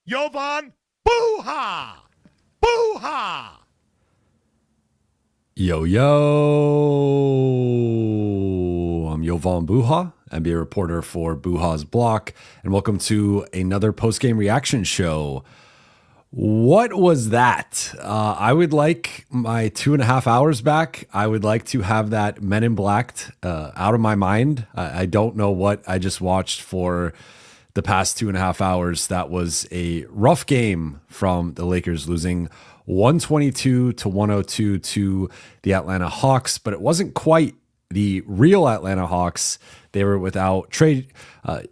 Jovan Buha! Buha! Yo, I'm Jovan Buha, NBA reporter for Buha's Block, and welcome to another post-game reaction show. What was that? I would like my 2.5 hours back. I would like to have that Men in Black out of my mind. I don't know what I just watched for the past 2.5 hours. That was a rough game from the Lakers, losing 122-102 to the Atlanta Hawks, but it wasn't quite the real Atlanta Hawks. They were without Trae Young,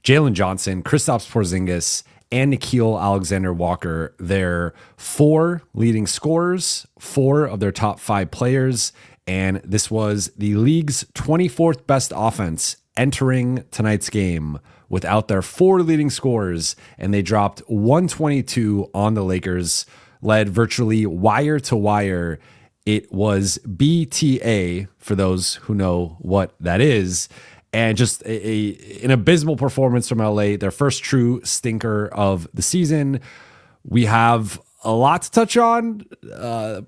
Jalen Johnson, Kristaps Porzingis, and Nickeil Alexander-Walker. Their 4 leading scorers, 4 of their top 5 players, and this was the league's 24th best offense entering tonight's game without their 4 leading scorers, and they dropped 122 on the Lakers, led virtually wire to wire. It was BTA, for those who know what that is, and just an abysmal performance from LA, their first true stinker of the season. We have a lot to touch on,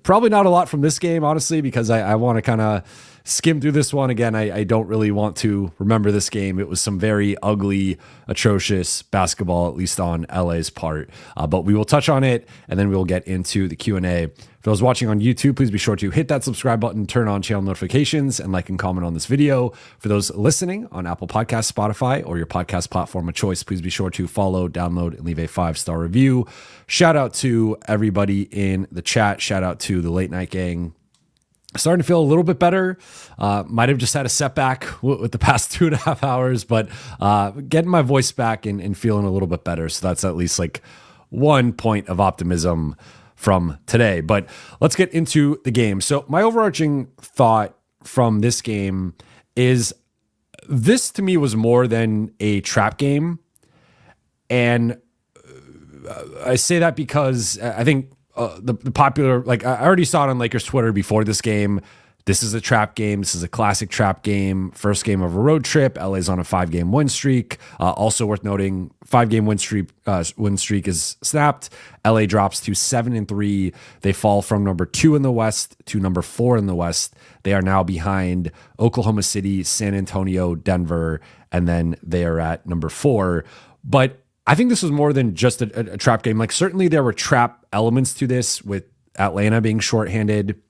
probably not a lot from this game, honestly, because I want to kind of skim through this one. Again, I don't really want to remember this game. It was some very ugly, atrocious basketball, at least on LA's part. But we will touch on it, and then we'll get into the Q&A. For those watching on YouTube, please be sure to hit that subscribe button, turn on channel notifications, and like and comment on this video. For those listening on Apple Podcasts, Spotify, or your podcast platform of choice, please be sure to follow, download, and leave a 5-star review. Shout out to everybody in the chat. Shout out to the late night gang. Starting to feel a little bit better. Might have just had a setback with the past 2.5 hours, but getting my voice back and feeling a little bit better. So that's at least like one point of optimism from today. But let's get into the game. So my overarching thought from this game is this to me was more than a trap game. And I say that because I think the popular, like I already saw it on Lakers Twitter before this game. This is a trap game. This is a classic trap game. First game of a road trip. LA's on a 5-game win streak. Also worth noting, 5-game win streak is snapped. LA drops to 7-3. They fall from number 2 in the West to number 4 in the West. They are now behind Oklahoma City, San Antonio, Denver, and then they are at number 4. But I think this was more than just a trap game. Like, certainly there were trap elements to this, with Atlanta being shorthanded.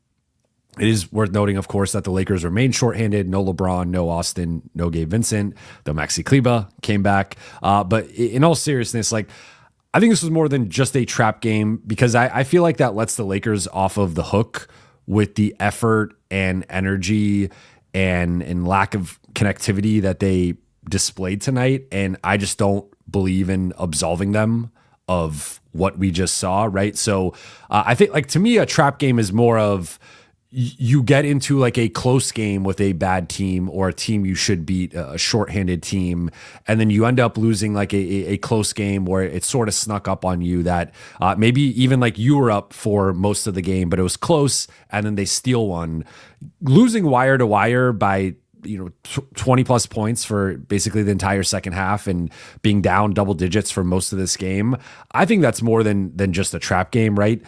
It is worth noting, of course, that the Lakers remain shorthanded. No LeBron, no Austin, no Gabe Vincent, though Maxi Kleber came back. But in all seriousness, like, I think this was more than just a trap game, because I feel like that lets the Lakers off of the hook with the effort and energy and lack of connectivity that they displayed tonight. And I just don't believe in absolving them of what we just saw, right? So I think, like, to me, a trap game is more of you get into like a close game with a bad team or a team you should beat, a shorthanded team, and then you end up losing like a close game where it sort of snuck up on you that maybe even like you were up for most of the game, but it was close, and then they steal one. Losing wire to wire by 20 plus points for basically the entire second half and being down double digits for most of this game, I think that's more than just a trap game, right?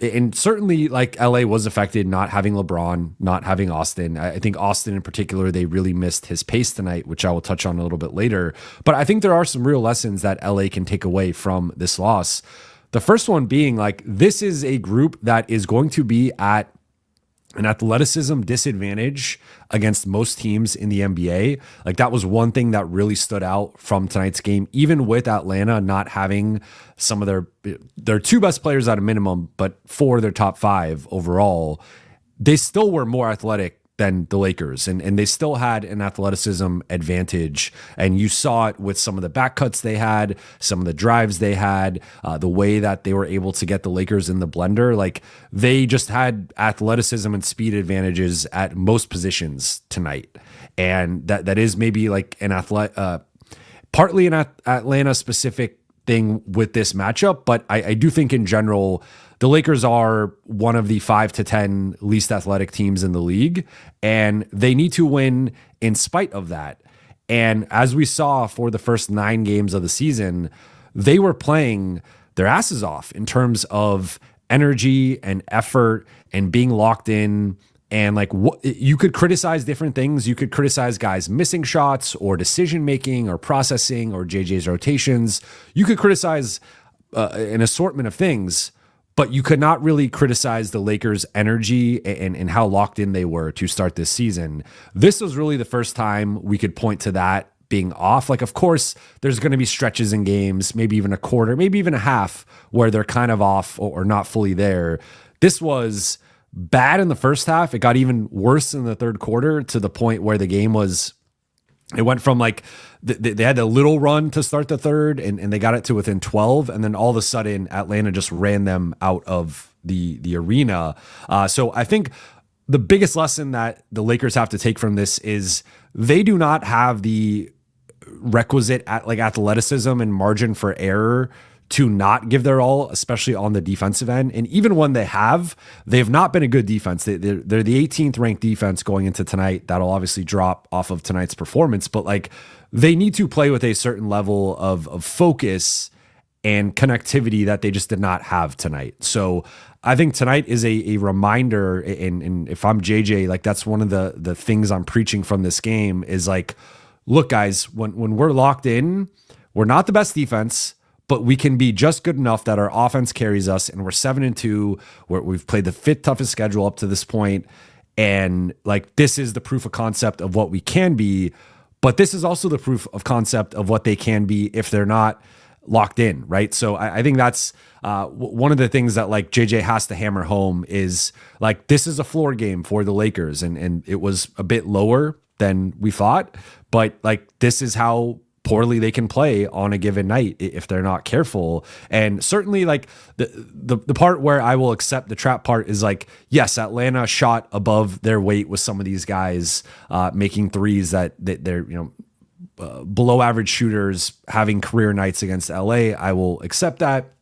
And certainly, like, LA was affected not having LeBron, not having Austin. I think Austin in particular, they really missed his pace tonight, which I will touch on a little bit later. But I think there are some real lessons that LA can take away from this loss. The first one being, like, this is a group that is going to be at an athleticism disadvantage against most teams in the NBA. Like, that was one thing that really stood out from tonight's game, even with Atlanta not having some of their 2 best players at a minimum, but 4 of their top 5 overall. They still were more athletic than the Lakers, and they still had an athleticism advantage. And you saw it with some of the back cuts they had, some of the drives they had, the way that they were able to get the Lakers in the blender. Like, they just had athleticism and speed advantages at most positions tonight. And that is maybe like an partly an Atlanta specific thing with this matchup, but I do think in general, the Lakers are one of the 5 to 10 least athletic teams in the league, and they need to win in spite of that. And as we saw for the first 9 games of the season, they were playing their asses off in terms of energy and effort and being locked in. And like, what you could criticize different things. You could criticize guys missing shots or decision making or processing or JJ's rotations. You could criticize an assortment of things, but you could not really criticize the Lakers' energy and how locked in they were to start this season. This was really the first time we could point to that being off. Like, of course, there's going to be stretches in games, maybe even a quarter, maybe even a half, where they're kind of off or not fully there. This was bad in the first half. It got even worse in the third quarter to the point where the game was, it went from like, they had a little run to start the third and they got it to within 12. And then all of a sudden Atlanta just ran them out of the arena. So I think the biggest lesson that the Lakers have to take from this is they do not have the requisite athleticism and margin for error to not give their all, especially on the defensive end. And even when they have not been a good defense. They're the 18th ranked defense going into tonight. That'll obviously drop off of tonight's performance, but like they need to play with a certain level of focus and connectivity that they just did not have tonight. So I think tonight is a reminder, and if I'm JJ, like that's one of the things I'm preaching from this game is like, look guys, when we're locked in, we're not the best defense, but we can be just good enough that our offense carries us, and we're 7-2. We've played the 5th toughest schedule up to this point, and like this is the proof of concept of what we can be. But this is also the proof of concept of what they can be if they're not locked in, right? So I think that's one of the things that like JJ has to hammer home is like this is a floor game for the Lakers, and it was a bit lower than we thought, but like this is how poorly they can play on a given night if they're not careful. And certainly like the part where I will accept the trap part is like, yes, Atlanta shot above their weight with some of these guys making threes that they're, below average shooters having career nights against LA. I will accept that.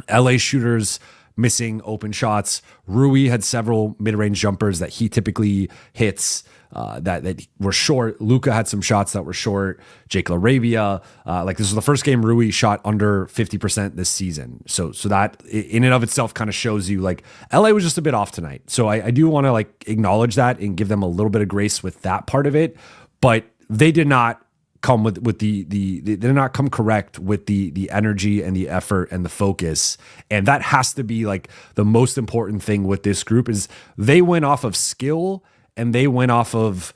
LA shooters missing open shots. Rui had several mid-range jumpers that he typically hits that were short. Luka had some shots that were short. Jake LaRavia, like this was the first game Rui shot under 50% this season. So that in and of itself kind of shows you like LA was just a bit off tonight. So I do want to like acknowledge that and give them a little bit of grace with that part of it, but they did not come with they did not come correct with the energy and the effort and the focus. And that has to be like the most important thing with this group is they went off of skill and they went off of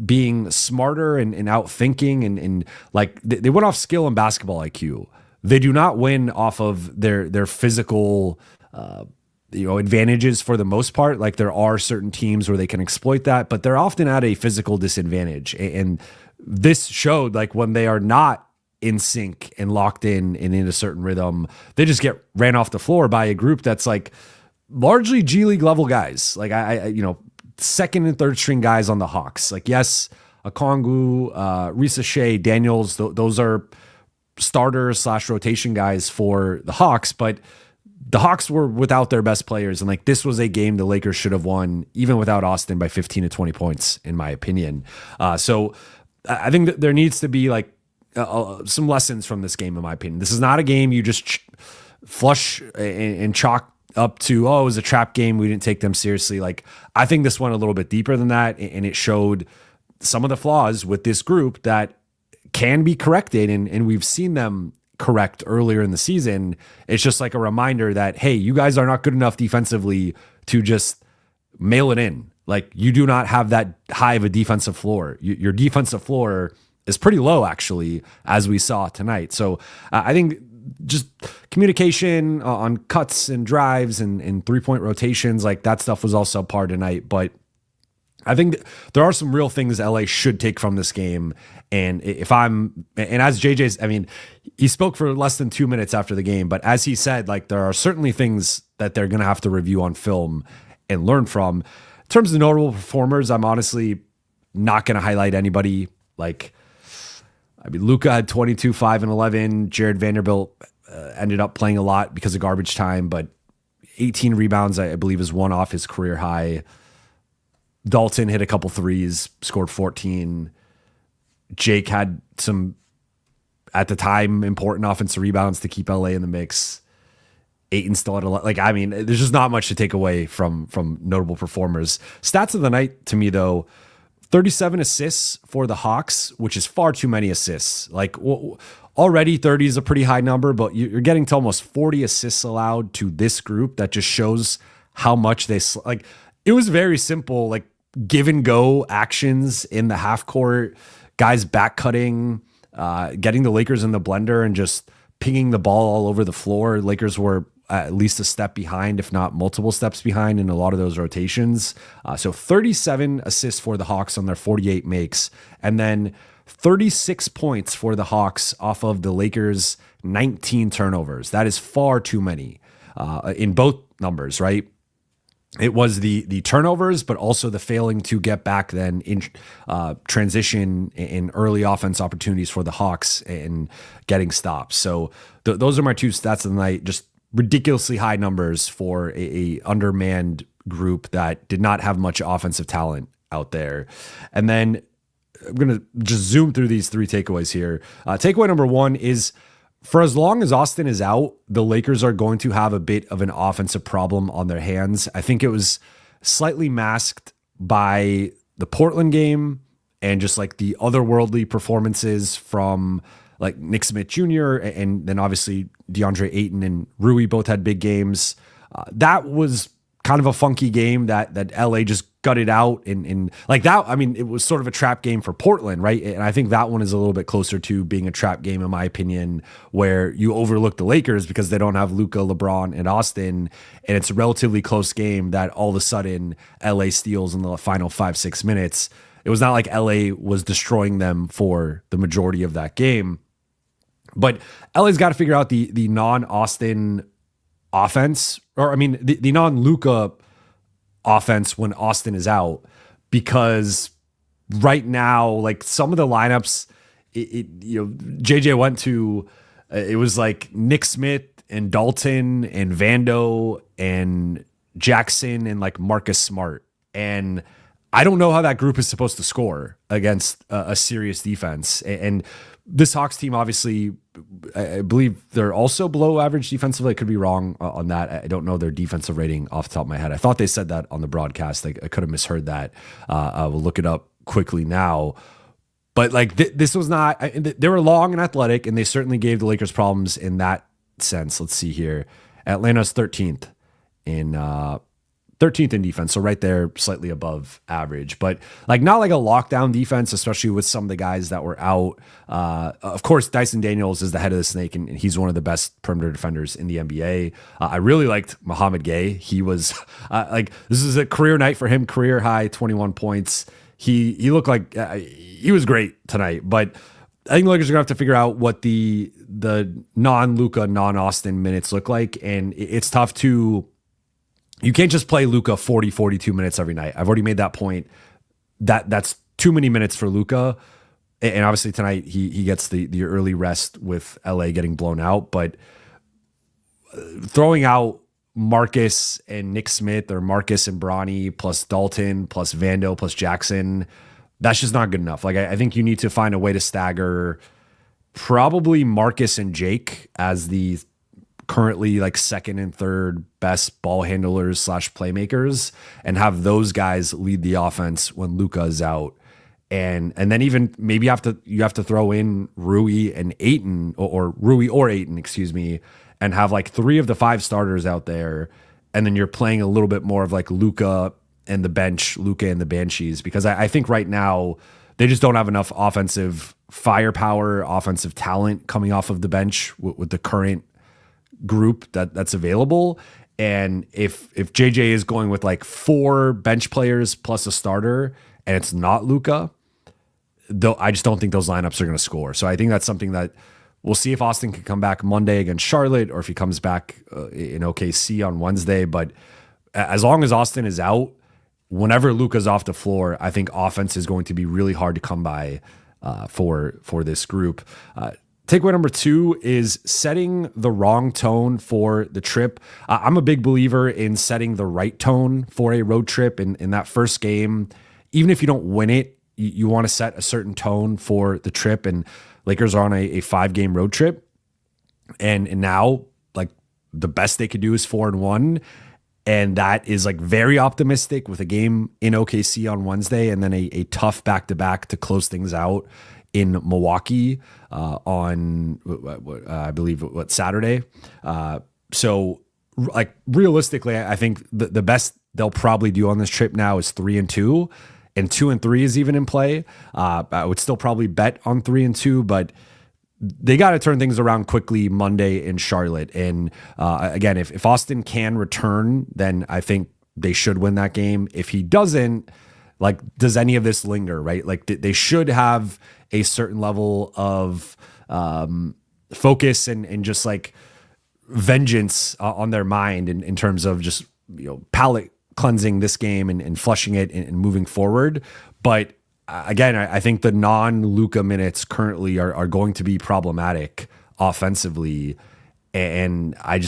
being smarter and out thinking and like they went off skill and basketball IQ. They do not win off of their physical advantages for the most part. Like there are certain teams where they can exploit that, but they're often at a physical disadvantage. And this showed like when they are not in sync and locked in and in a certain rhythm, they just get ran off the floor by a group that's like largely G League level guys. Like I second and third string guys on the Hawks. Like yes, Okongwu, Risa Shea, Daniels, those are starter / rotation guys for the Hawks, but the Hawks were without their best players. And like, this was a game the Lakers should have won even without Austin by 15 to 20 points, in my opinion. So I think that there needs to be like some lessons from this game, in my opinion. This is not a game you just flush and chalk up to, it was a trap game, we didn't take them seriously. Like, I think this went a little bit deeper than that, and it showed some of the flaws with this group that can be corrected, and we've seen them correct earlier in the season. It's just like a reminder that, hey, you guys are not good enough defensively to just mail it in. Like, you do not have that high of a defensive floor. Your defensive floor is pretty low, actually, as we saw tonight. So I think just communication on cuts and drives and three-point rotations, like that stuff was all subpar tonight. But I think there are some real things LA should take from this game. And as JJ's, I mean, he spoke for less than 2 minutes after the game, but as he said, like there are certainly things that they're going to have to review on film and learn from. In terms of notable performers, I'm honestly not going to highlight anybody. Like, I mean, Luka had 22, 5, and 11. Jared Vanderbilt ended up playing a lot because of garbage time, but 18 rebounds, I believe, is one off his career high. Dalton hit a couple threes, scored 14. Jake had some, at the time, important offensive rebounds to keep LA in the mix. Ayton still had there's just not much to take away from notable performers. Stats of the night to me, though, 37 assists for the Hawks, which is far too many assists. Already 30 is a pretty high number, but you're getting to almost 40 assists allowed to this group. That just shows how much they it was very simple, give and go actions in the half court, guys back cutting, getting the Lakers in the blender and just pinging the ball all over the floor. Lakers were at least a step behind, if not multiple steps behind in a lot of those rotations. So 37 assists for the Hawks on their 48 makes, and then 36 points for the Hawks off of the Lakers' 19 turnovers. That is far too many in both numbers, right? It was the turnovers, but also the failing to get back then in transition in early offense opportunities for the Hawks and getting stops. So those are my two stats of the night. Just ridiculously high numbers for a undermanned group that did not have much offensive talent out there. And then I'm going to just zoom through these three takeaways here. Takeaway number one is, for as long as Austin is out, the Lakers are going to have a bit of an offensive problem on their hands. I think it was slightly masked by the Portland game and just the otherworldly performances from Nick Smith Jr. and then obviously DeAndre Ayton and Rui both had big games. That was kind of a funky game that LA just gutted out and that. I mean, it was sort of a trap game for Portland, right? And I think that one is a little bit closer to being a trap game, in my opinion, where you overlook the Lakers because they don't have Luka, LeBron, and Austin, and it's a relatively close game that all of a sudden LA steals in the final 5-6 minutes. It was not like LA was destroying them for the majority of that game. But LA's got to figure out the non-Austin offense, or the non-Luka offense when Austin is out, because right now, some of the lineups, JJ went to, it was Nick Smith and Dalton and Vando and Jackson and Marcus Smart. And I don't know how that group is supposed to score against a serious defense. And this Hawks team, obviously, I believe they're also below average defensively. I could be wrong on that. I don't know their defensive rating off the top of my head. I thought they said that on the broadcast. I could have misheard that. I will look it up quickly now. But this was not, they were long and athletic, and they certainly gave the Lakers problems in that sense. Let's see here. Atlanta's 13th in defense, so right there, slightly above average, but not a lockdown defense, especially with some of the guys that were out. Of course, Dyson Daniels is the head of the snake, and he's one of the best perimeter defenders in the NBA. I really liked Mohamed Gay. He was this is a career night for him, career high 21 points. He looked like he was great tonight, but I think the Lakers are gonna have to figure out what the non-Luka, non-Austin minutes look like, and it's tough to. You can't just play Luka 40, 42 minutes every night. I've already made that point. That's too many minutes for Luka. And obviously tonight he gets the early rest with LA getting blown out. But throwing out Marcus and Nick Smith, or Marcus and Bronny plus Dalton plus Vando plus Jackson, that's just not good enough. I think you need to find a way to stagger probably Marcus and Jake as the currently second and third best ball handlers / playmakers, and have those guys lead the offense when Luka is out. And then even maybe you have to throw in Rui and Ayton, or Rui or Ayton, excuse me, and have 3 of the 5 starters out there. And then you're playing a little bit more of Luka and the bench, Luka and the Banshees, because I think right now they just don't have enough offensive firepower, offensive talent coming off of the bench with the current group that's available. And if JJ is going with 4 bench players plus a starter and it's not Luka, though, I just don't think those lineups are going to score. So I think that's something that we'll see if Austin can come back Monday against Charlotte, or if he comes back in OKC on Wednesday. But as long as Austin is out, whenever Luka's off the floor, I think offense is going to be really hard to come by for this group. Takeaway number 2 is setting the wrong tone for the trip. I'm a big believer in setting the right tone for a road trip. In that first game, even if you don't win it, you want to set a certain tone for the trip, and Lakers are on a 5-game road trip, and now like the best they could do is 4-1. And that is like very optimistic with a game in OKC on Wednesday and then a tough back-to-back to close things out in Milwaukee on, I believe, Saturday. So like realistically, I think the best they'll probably do on this trip now is 3-2, and 2-3 is even in play. I would still probably bet on 3-2, but they got to turn things around quickly Monday in Charlotte. And again, if Austin can return, then I think they should win that game. If he doesn't, like, does any of this linger, right? Like they should have a certain level of focus and just like vengeance on their mind in terms of just, palate cleansing this game and flushing it and moving forward. But again, I think the non-Luka minutes currently are going to be problematic offensively, and I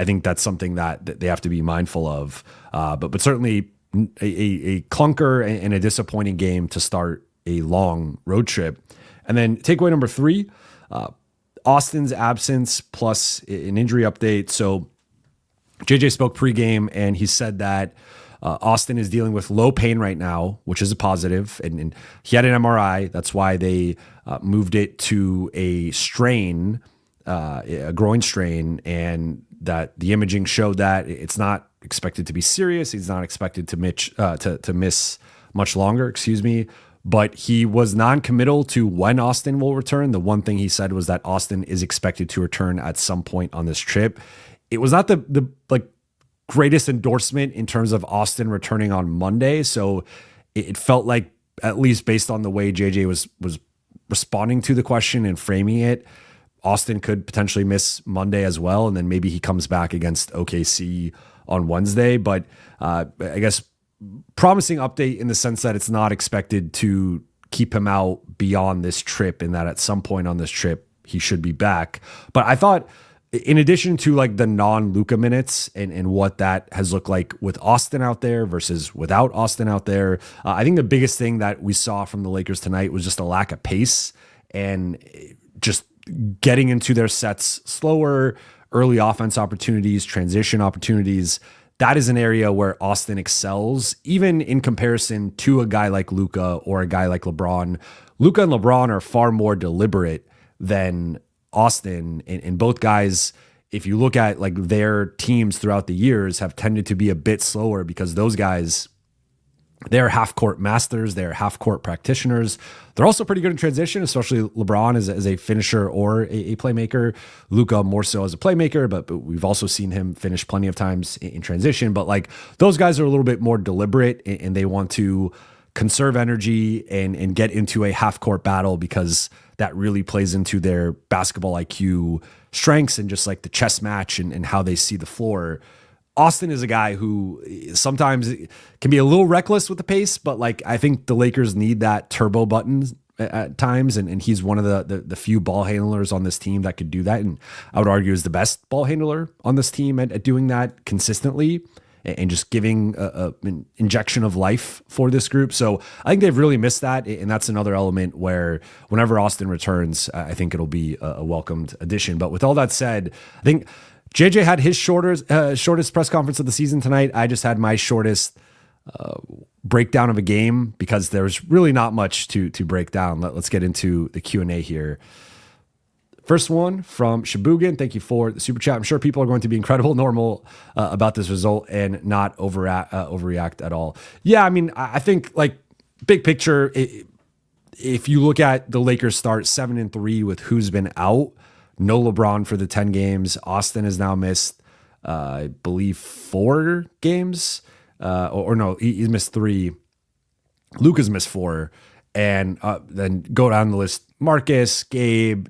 think that's something that they have to be mindful of. But certainly a clunker and a disappointing game to start a long road trip. And then takeaway number 3, Austin's absence plus an injury update. So JJ spoke pregame, and he said that Austin is dealing with low pain right now, which is a positive. And he had an MRI. That's why they moved it to a strain, a groin strain, and that the imaging showed that it's not expected to be serious. He's not expected to miss much longer, but he was non-committal to when Austin will return. The one thing he said was that Austin is expected to return at some point on this trip. It was not the greatest endorsement in terms of Austin returning on Monday. So it felt like, at least based on the way JJ was responding to the question and framing it, Austin could potentially miss Monday as well. And then maybe he comes back against OKC on Wednesday. But I guess promising update in the sense that it's not expected to keep him out beyond this trip, and that at some point on this trip, he should be back. But I thought, in addition to like the non-Luka minutes and what that has looked like with Austin out there versus without Austin out there, I think the biggest thing that we saw from the Lakers tonight was just a lack of pace and just getting into their sets slower, early offense opportunities, transition opportunities. That is an area where Austin excels, even in comparison to a guy like Luka or a guy like LeBron. Luka and LeBron are far more deliberate than Austin, and both guys, if you look at like their teams throughout the years, have tended to be a bit slower because those guys, they're half-court masters, they're half-court practitioners. They're also pretty good in transition, especially LeBron as a finisher or a playmaker. Luka more so as a playmaker, but we've also seen him finish plenty of times in transition. But like those guys are a little bit more deliberate, and they want to conserve energy and get into a half-court battle because that really plays into their basketball IQ strengths and just like the chess match and how they see the floor. Austin is a guy who sometimes can be a little reckless with the pace, but like I think the Lakers need that turbo button at times, and he's one of the few ball handlers on this team that could do that, and I would argue is the best ball handler on this team at doing that consistently and just giving an injection of life for this group. So I think they've really missed that, and that's another element where whenever Austin returns, I think it'll be a welcomed addition. But with all that said, I think JJ had his shortest press conference of the season tonight. I just had my shortest breakdown of a game because there's really not much to break down. Let's get into the Q&A here. First one from Shibugan. Thank you for the super chat. I'm sure people are going to be incredible normal about this result and not overreact at all. Yeah, I mean, I think like big picture, if you look at the Lakers start 7-3 with who's been out, no LeBron for the 10 games. Austin has now missed, I believe, 4 games. Or no, he's missed 3. Luka's missed 4. And then go down the list. Marcus, Gabe,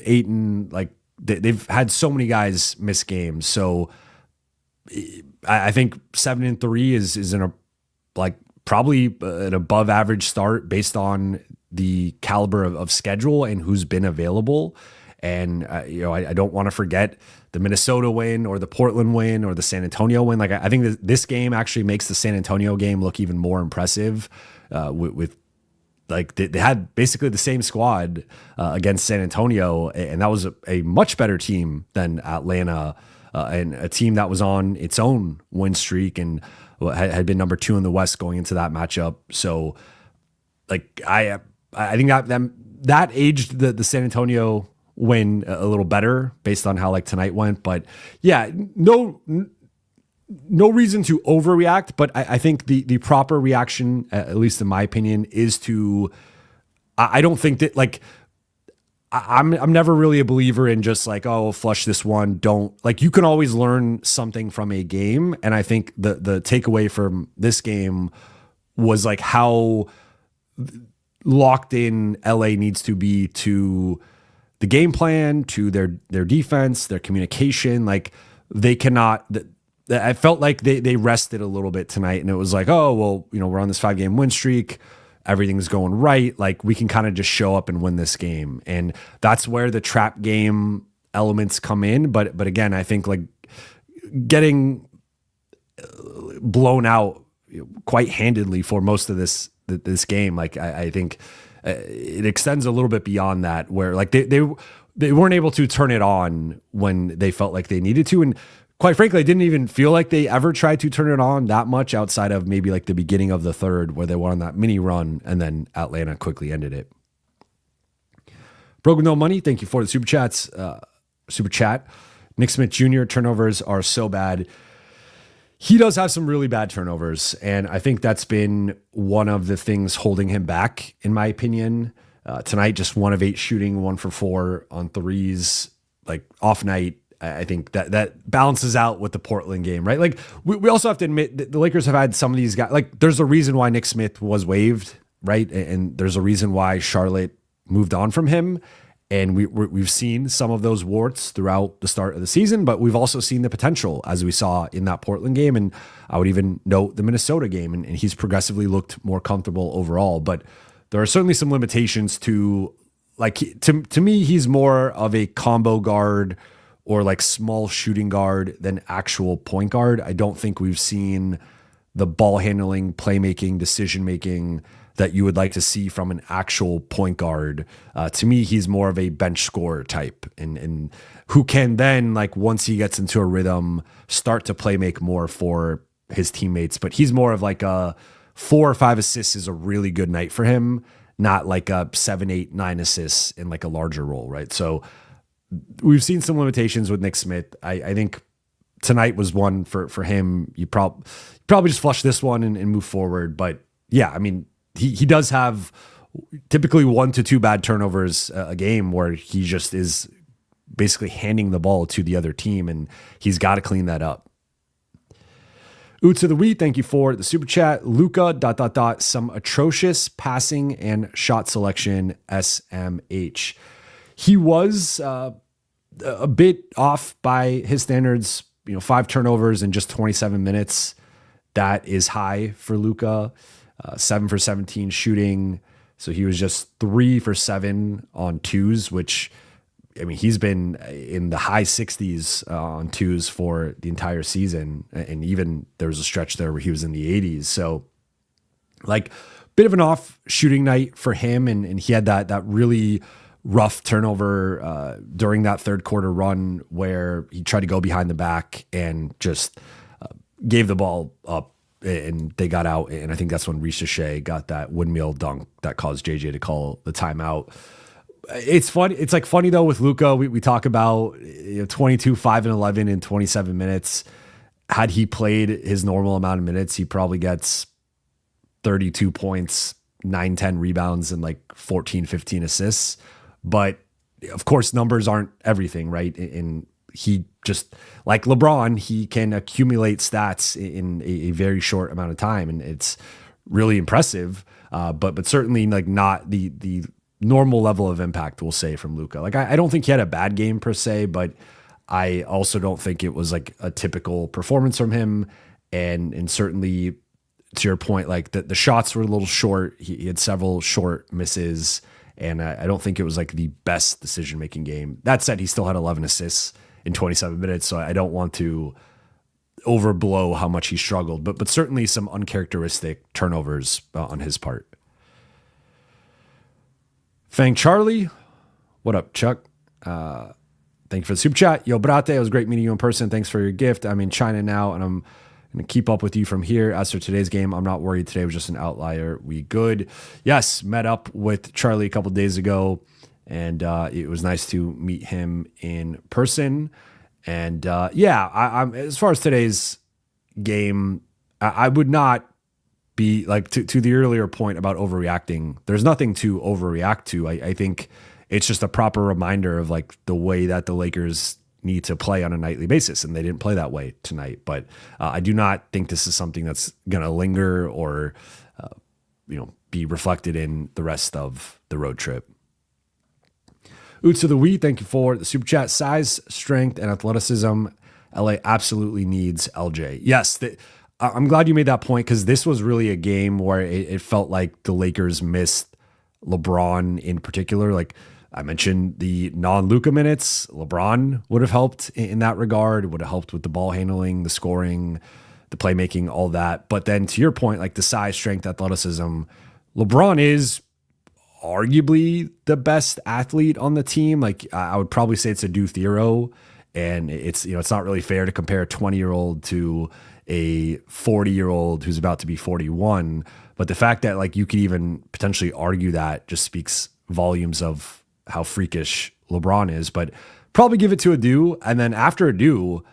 Ayton, like they've had so many guys miss games. So I think 7-3 is in a like probably an above average start based on the caliber of schedule and who's been available. And I don't want to forget the Minnesota win or the Portland win or the San Antonio win. Like I think this game actually makes the San Antonio game look even more impressive with like they had basically the same squad against San Antonio, and that was a much better team than Atlanta, and a team that was on its own win streak and had been number 2 in the West going into that matchup. So, like I think that aged the San Antonio win a little better based on how like tonight went. But yeah, no reason to overreact, but I think the proper reaction, at least in my opinion, is to, I don't think that like, I'm never really a believer in just like, oh, flush this one. Don't, like, you can always learn something from a game. And I think the takeaway from this game was like how locked in LA needs to be to the game plan, to their defense, their communication. Like they cannot, I felt like they rested a little bit tonight, and it was like, oh, well, we're on this 5-game win streak. Everything's going right. Like we can kind of just show up and win this game. And that's where the trap game elements come in. But again, I think like getting blown out quite handedly for most of this game. Like I think it extends a little bit beyond that, where like they weren't able to turn it on when they felt like they needed to. And quite frankly, I didn't even feel like they ever tried to turn it on that much outside of maybe like the beginning of the third where they went on that mini run and then Atlanta quickly ended it. Broke with no money. Thank you for the super chat. Nick Smith Jr. turnovers are so bad. He does have some really bad turnovers, and I think that's been one of the things holding him back, in my opinion. Tonight, just 1 of 8 shooting, 1 for 4 on threes, like off night. I think that balances out with the Portland game, right? Like we also have to admit that the Lakers have had some of these guys. Like there's a reason why Nick Smith was waived, right? And there's a reason why Charlotte moved on from him. And we've seen some of those warts throughout the start of the season, but we've also seen the potential as we saw in that Portland game. And I would even note the Minnesota game, and he's progressively looked more comfortable overall. But there are certainly some limitations to, like, to me, he's more of a combo guard or like small shooting guard than actual point guard. I don't think we've seen the ball handling, playmaking, decision making that you would like to see from an actual point guard. To me, he's more of a bench scorer type, and who can then, like, once he gets into a rhythm, start to play make more for his teammates. But he's more of like a 4 or 5 assists is a really good night for him, not like a 7, 8, 9 assists in like a larger role, right? So we've seen some limitations with Nick Smith. I think tonight was one for him. You probably just flush this one and move forward. But yeah, I mean, he does have typically 1 to 2 bad turnovers a game where he just is basically handing the ball to the other team, and he's got to clean that up. Oots of the week, thank you for the super chat. Luka ... some atrocious passing and shot selection. SMH. He was a bit off by his standards. 5 turnovers in just 27 minutes. That is high for Luka. 7 for 17 shooting. So he was just 3 for 7 on twos, which, I mean, he's been in the high 60s on twos for the entire season. And even there was a stretch there where he was in the 80s. So, like, bit of an off shooting night for him. And he had that really rough turnover during that third quarter run where he tried to go behind the back and just gave the ball up, and they got out. And I think that's when Ricochet got that windmill dunk that caused JJ to call the timeout. It's funny. It's like funny though with Luka. We talk about 22, 5 and 11 in 27 minutes. Had he played his normal amount of minutes, he probably gets 32 points, 9, 10 rebounds, and like 14, 15 assists. But of course, numbers aren't everything, right? And he just, like LeBron, he can accumulate stats in a very short amount of time, and it's really impressive. But certainly like not the normal level of impact, we'll say, from Luka. Like I don't think he had a bad game per se, but I also don't think it was like a typical performance from him. And certainly, to your point, like the shots were a little short. He had several short misses, and I don't think it was like the best decision-making game. That said, he still had 11 assists in 27 minutes, so I don't want to overblow how much he struggled, but certainly some uncharacteristic turnovers on his part. Fang Charlie, what up, Chuck? Thank you for the super chat. Yo, Brate, it was great meeting you in person. Thanks for your gift. I'm in China now, and I'm going to keep up with you from here. As for today's game, I'm not worried. Today was just an outlier. We good. Yes, met up with Charlie a couple days ago, and it was nice to meet him in person. And I'm as far as today's game, I would not be like to the earlier point about overreacting. There's nothing to overreact to. I think it's just a proper reminder of like the way that the Lakers need to play on a nightly basis, and they didn't play that way tonight. But I do not think this is something that's going to linger or be reflected in the rest of the road trip. Oots of the Wee, thank you for the super chat. Size, strength, and athleticism. LA absolutely needs LJ. Yes, I'm glad you made that point, because this was really a game where it felt like the Lakers missed LeBron in particular. Like I mentioned, the non-Luka minutes, LeBron would have helped in that regard. It would have helped with the ball handling, the scoring, the playmaking, all that. But then to your point, like the size, strength, athleticism, LeBron is arguably the best athlete on the team. Like I would probably say it's a do Theoro, and it's not really fair to compare a 20-year-old to a 40-year-old who's about to be 41. But the fact that like you could even potentially argue that just speaks volumes of how freakish LeBron is. But probably give it to a do, and then after a do,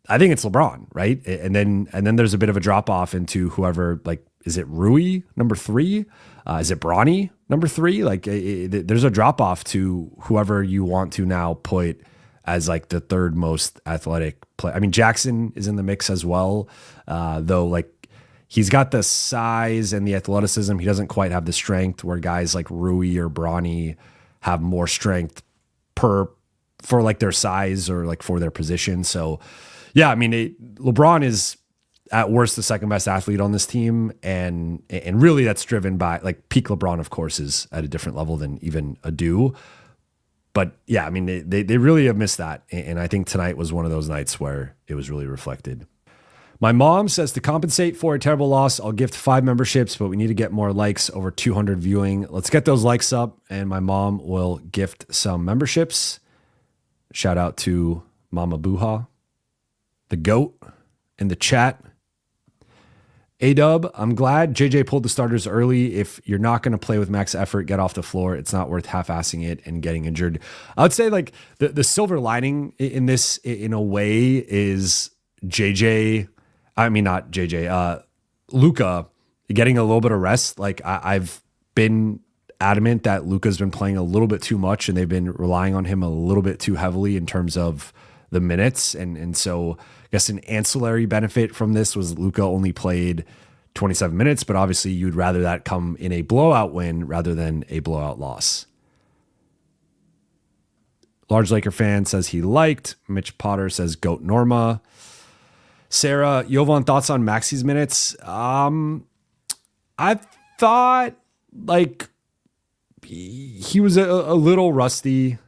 I think it's LeBron, right? And then there's a bit of a drop off into whoever, like, is it Rui number 3? Is it Bronny number 3? Like there's a drop off to whoever you want to now put as like the third most athletic player. I mean, Jackson is in the mix as well, though like he's got the size and the athleticism. He doesn't quite have the strength where guys like Rui or Bronny have more strength for like their size or like for their position. So yeah, I mean, LeBron is at worst the second best athlete on this team, and really that's driven by like peak LeBron, of course, is at a different level than even Adu. But yeah, I mean, they really have missed that, and I think tonight was one of those nights where it was really reflected. My mom says to compensate for a terrible loss, I'll gift 5 memberships, but we need to get more likes, over 200 viewing. Let's get those likes up, and my mom will gift some memberships. Shout out to Mama Buha, the GOAT, in the chat. A-Dub, I'm glad JJ pulled the starters early. If you're not going to play with max effort, get off the floor. It's not worth half-assing it and getting injured. I would say like the silver lining in this, in a way, is Luka getting a little bit of rest. Like I've been adamant that Luka's been playing a little bit too much, and they've been relying on him a little bit too heavily in terms of the minutes. And so I guess an ancillary benefit from this was Luka only played 27 minutes, but obviously you'd rather that come in a blowout win rather than a blowout loss. Large Laker fan says he liked. Mitch Potter says GOAT Norma. Sarah, Jovan, thoughts on Maxi's minutes? I thought like he was a little rusty.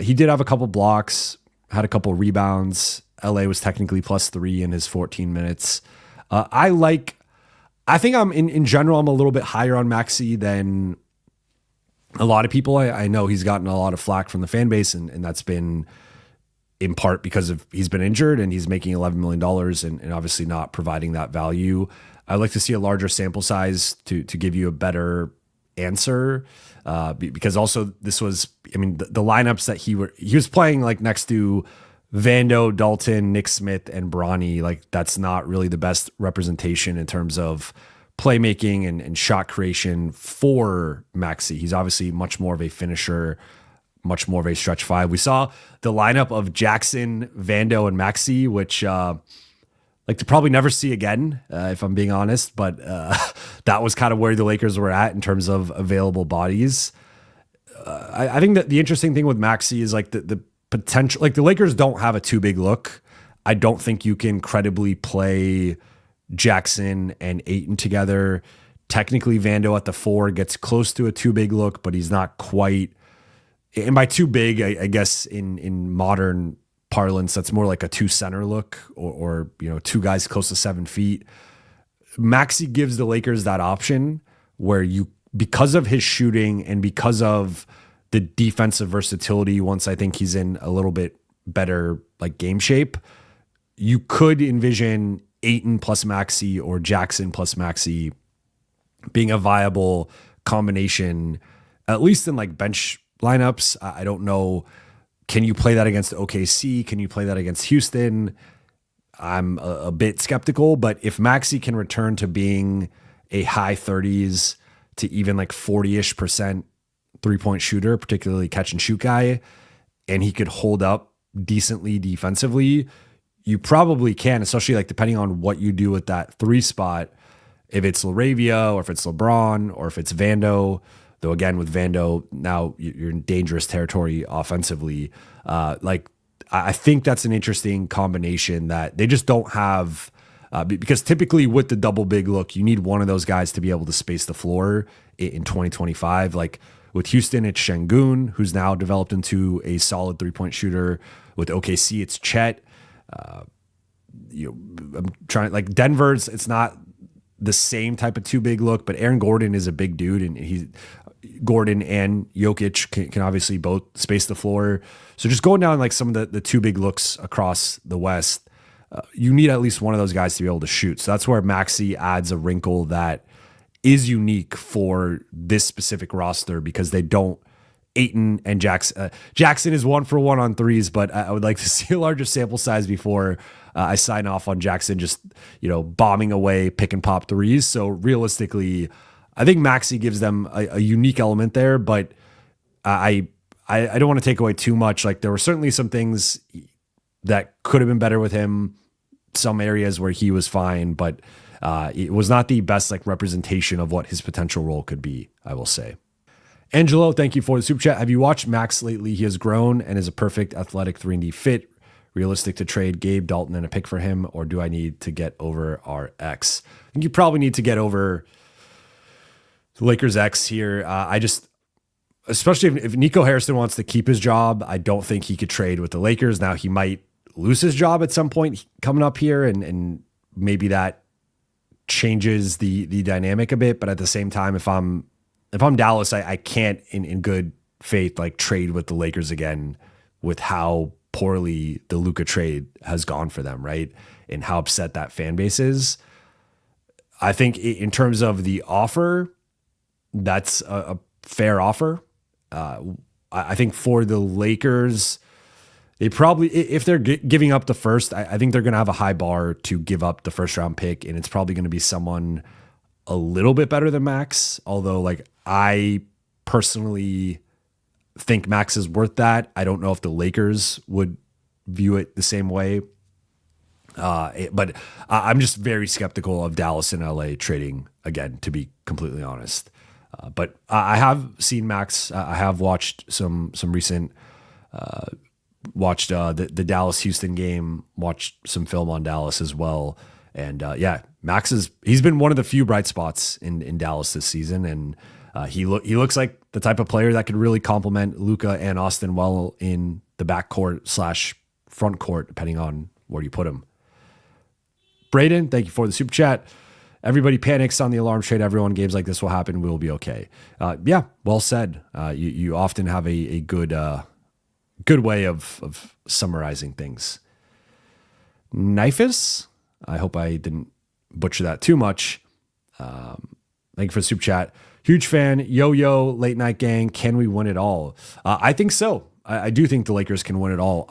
He did have a couple blocks, had a couple rebounds. LA was technically +3 in his 14 minutes. I think I'm in general, I'm a little bit higher on Maxi than a lot of people. I know he's gotten a lot of flack from the fan base, and that's been in part because of he's been injured and he's making $11 million and obviously not providing that value. I'd like to see a larger sample size to give you a better answer, because also this was, I mean, the lineups that he was playing like next to Vando, Dalton, Nick Smith, and Bronny. Like that's not really the best representation in terms of playmaking and shot creation for Maxi. He's obviously much more of a finisher, much more of a stretch 5. We saw the lineup of Jackson, Vando, and Maxi, which like to probably never see again, if I'm being honest. But that was kind of where the Lakers were at in terms of available bodies. I think that the interesting thing with Maxi is like the potential, like the Lakers don't have a too big look. I don't think you can credibly play Jackson and Ayton together. Technically, Vando at the 4 gets close to a too big look, but he's not quite. And by too big, I guess in modern parlance, that's more like a 2 center look, or 2 guys close to 7 feet. Maxi gives the Lakers that option where you because of his shooting and because of the defensive versatility, once I think he's in a little bit better like game shape, you could envision Ayton plus Maxey or Jackson plus Maxey being a viable combination, at least in like bench lineups. I don't know. Can you play that against OKC? Can you play that against Houston? I'm a bit skeptical, but if Maxey can return to being a high 30s to even like 40-ish% 3-point shooter, particularly catch and shoot guy, and he could hold up decently defensively, you probably can, especially like depending on what you do with that 3 spot. If it's LaRavia or if it's LeBron or if it's Vando, though again with Vando, now you're in dangerous territory offensively. I think that's an interesting combination that they just don't have, because typically with the double big look, you need one of those guys to be able to space the floor in 2025. Like with Houston, it's Şengün, who's now developed into a solid 3-point shooter. With OKC, it's Chet. I'm trying, like Denver's, it's not the same type of 2 big look, but Aaron Gordon is a big dude, and Gordon and Jokic can obviously both space the floor. So just going down like some of the 2 big looks across the West, you need at least one of those guys to be able to shoot. So that's where Maxey adds a wrinkle that is unique for this specific roster, because they don't. Ayton and Jackson. Jackson is 1-for-1 on threes, but I would like to see a larger sample size before I sign off on Jackson just bombing away pick and pop threes. So realistically, I think Maxey gives them a unique element there, but I don't want to take away too much. Like there were certainly some things that could have been better with him, some areas where he was fine, but it was not the best like representation of what his potential role could be, I will say. Angelo, thank you for the super chat. Have you watched Max lately? He has grown and is a perfect athletic 3-and-D fit. Realistic to trade Gabe, Dalton, and a pick for him, or do I need to get over our X? I think you probably need to get over the Lakers X here. Especially if Nico Harrison wants to keep his job, I don't think he could trade with the Lakers. Now he might lose his job at some point coming up here, and maybe that changes the dynamic a bit. But at the same time, if I'm Dallas, I can't in good faith like trade with the Lakers again with how poorly the Luka trade has gone for them, right? And how upset that fan base is. I think in terms of the offer, that's a fair offer. I think for the Lakers, they probably, if they're giving up the first, I think they're going to have a high bar to give up the first round pick, and it's probably going to be someone a little bit better than Max. Although, like, I personally think Max is worth that. I don't know if the Lakers would view it the same way. But I'm just very skeptical of Dallas and LA trading again, to be completely honest. But I have seen Max. I have watched some recent, watched the Dallas Houston game, watched some film on Dallas as well. And Max he's been one of the few bright spots in Dallas this season. And he looks like the type of player that could really complement Luka and Austin well in the backcourt / front court, depending on where you put him. Braden, thank you for the super chat. Everybody panics on the alarm trade. Everyone, games like this will happen. We'll be okay. Yeah, well said. You often have a good way of summarizing things. Knifus, I hope I didn't butcher that too much. Thank you for the super chat. Huge fan. Yo, late night gang. Can we win it all? I think so. I do think the Lakers can win it all.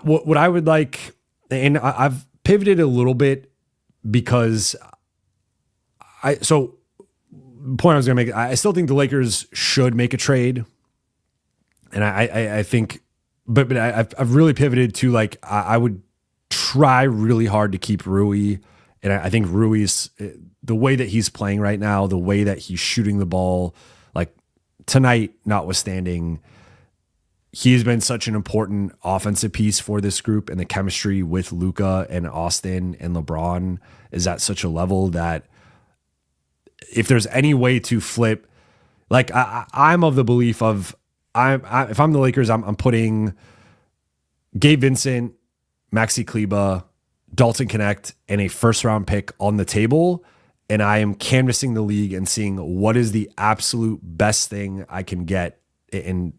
What I would like, and I've pivoted a little bit because the point I was going to make, I still think the Lakers should make a trade. And I think, but I've really pivoted to like, I would try really hard to keep Rui. And I think Rui's, the way that he's playing right now, the way that he's shooting the ball, like tonight notwithstanding, he's been such an important offensive piece for this group, and the chemistry with Luka and Austin and LeBron is at such a level that if there's any way to flip, like I'm of the belief of, if I'm the Lakers, I'm putting Gabe Vincent, Maxi Kleber, Dalton Connect, and a first round pick on the table. and I am canvassing the league and seeing what is the absolute best thing I can get in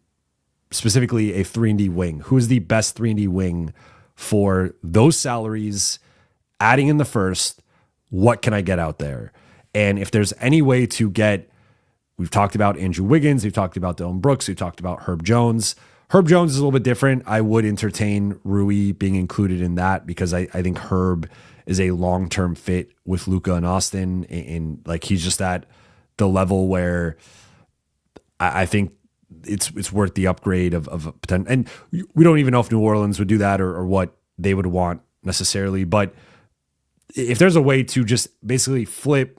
specifically a 3-and-D wing. Who is the best 3-and-D wing for those salaries, adding in the first, what can I get out there? And if there's any way to get, we've talked about Andrew Wiggins, we've talked about Dillon Brooks, we've talked about Herb Jones. Herb Jones is a little bit different. I would entertain Rui being included in that because I think Herb is a long-term fit with Luka and Austin. And like, he's just at the level where I think it's worth the upgrade of potential. And we don't even know if New Orleans would do that or what they would want necessarily. But if there's a way to just basically flip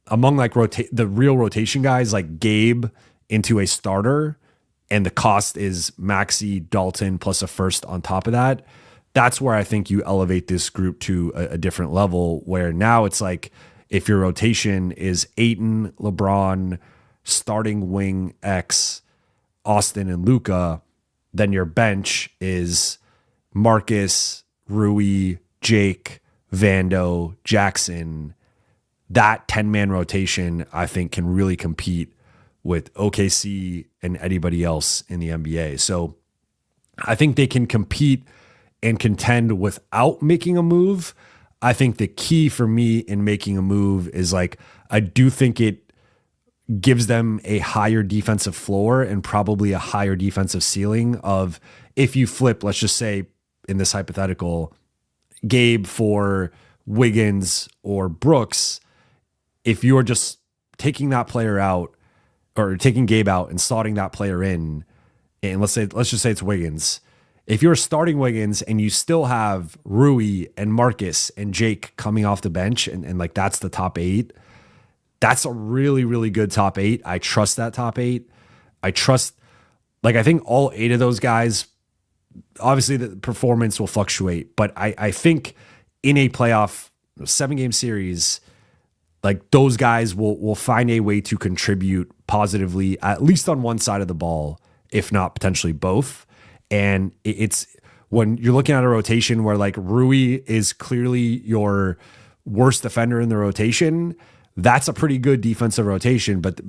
among like the real rotation guys like Gabe into a starter, and the cost is Maxey, Dalton plus a first on top of that, that's where I think you elevate this group to a different level, where now it's like if your rotation is Ayton, LeBron, starting wing X, Austin and Luka, then your bench is Marcus, Rui, Jake, Vando, Jackson. That 10-man rotation, I think, can really compete with OKC and anybody else in the NBA. So I think they can compete and contend without making a move. I think the key for me in making a move is like, I do think it gives them a higher defensive floor and probably a higher defensive ceiling of, if you flip, let's just say in this hypothetical, Gabe for Wiggins or Brooks, if you're just taking that player out or taking Gabe out and slotting that player in, and let's just say it's Wiggins. If you're starting Wiggins and you still have Rui and Marcus and Jake coming off the bench and like that's the top 8, that's a really, really good top 8. I trust that top 8. I think all 8 of those guys, obviously the performance will fluctuate, but I think in a playoff 7-game series, like those guys will find a way to contribute positively, at least on one side of the ball, if not potentially both. And it's when you're looking at a rotation where like Rui is clearly your worst defender in the rotation, that's a pretty good defensive rotation. But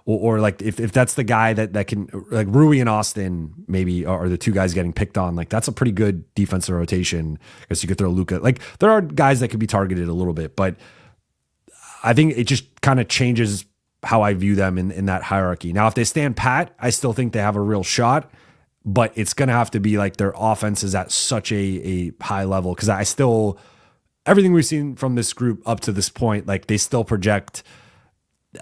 like if that's the guy that can, like Rui and Austin maybe are the 2 guys getting picked on, like that's a pretty good defensive rotation because you could throw Luka. Like there are guys that could be targeted a little bit, but I think it just kind of changes how I view them in that hierarchy. Now, if they stand pat, I still think they have a real shot, but it's going to have to be like their offense is at such a high level, because I still, everything we've seen from this group up to this point, like they still project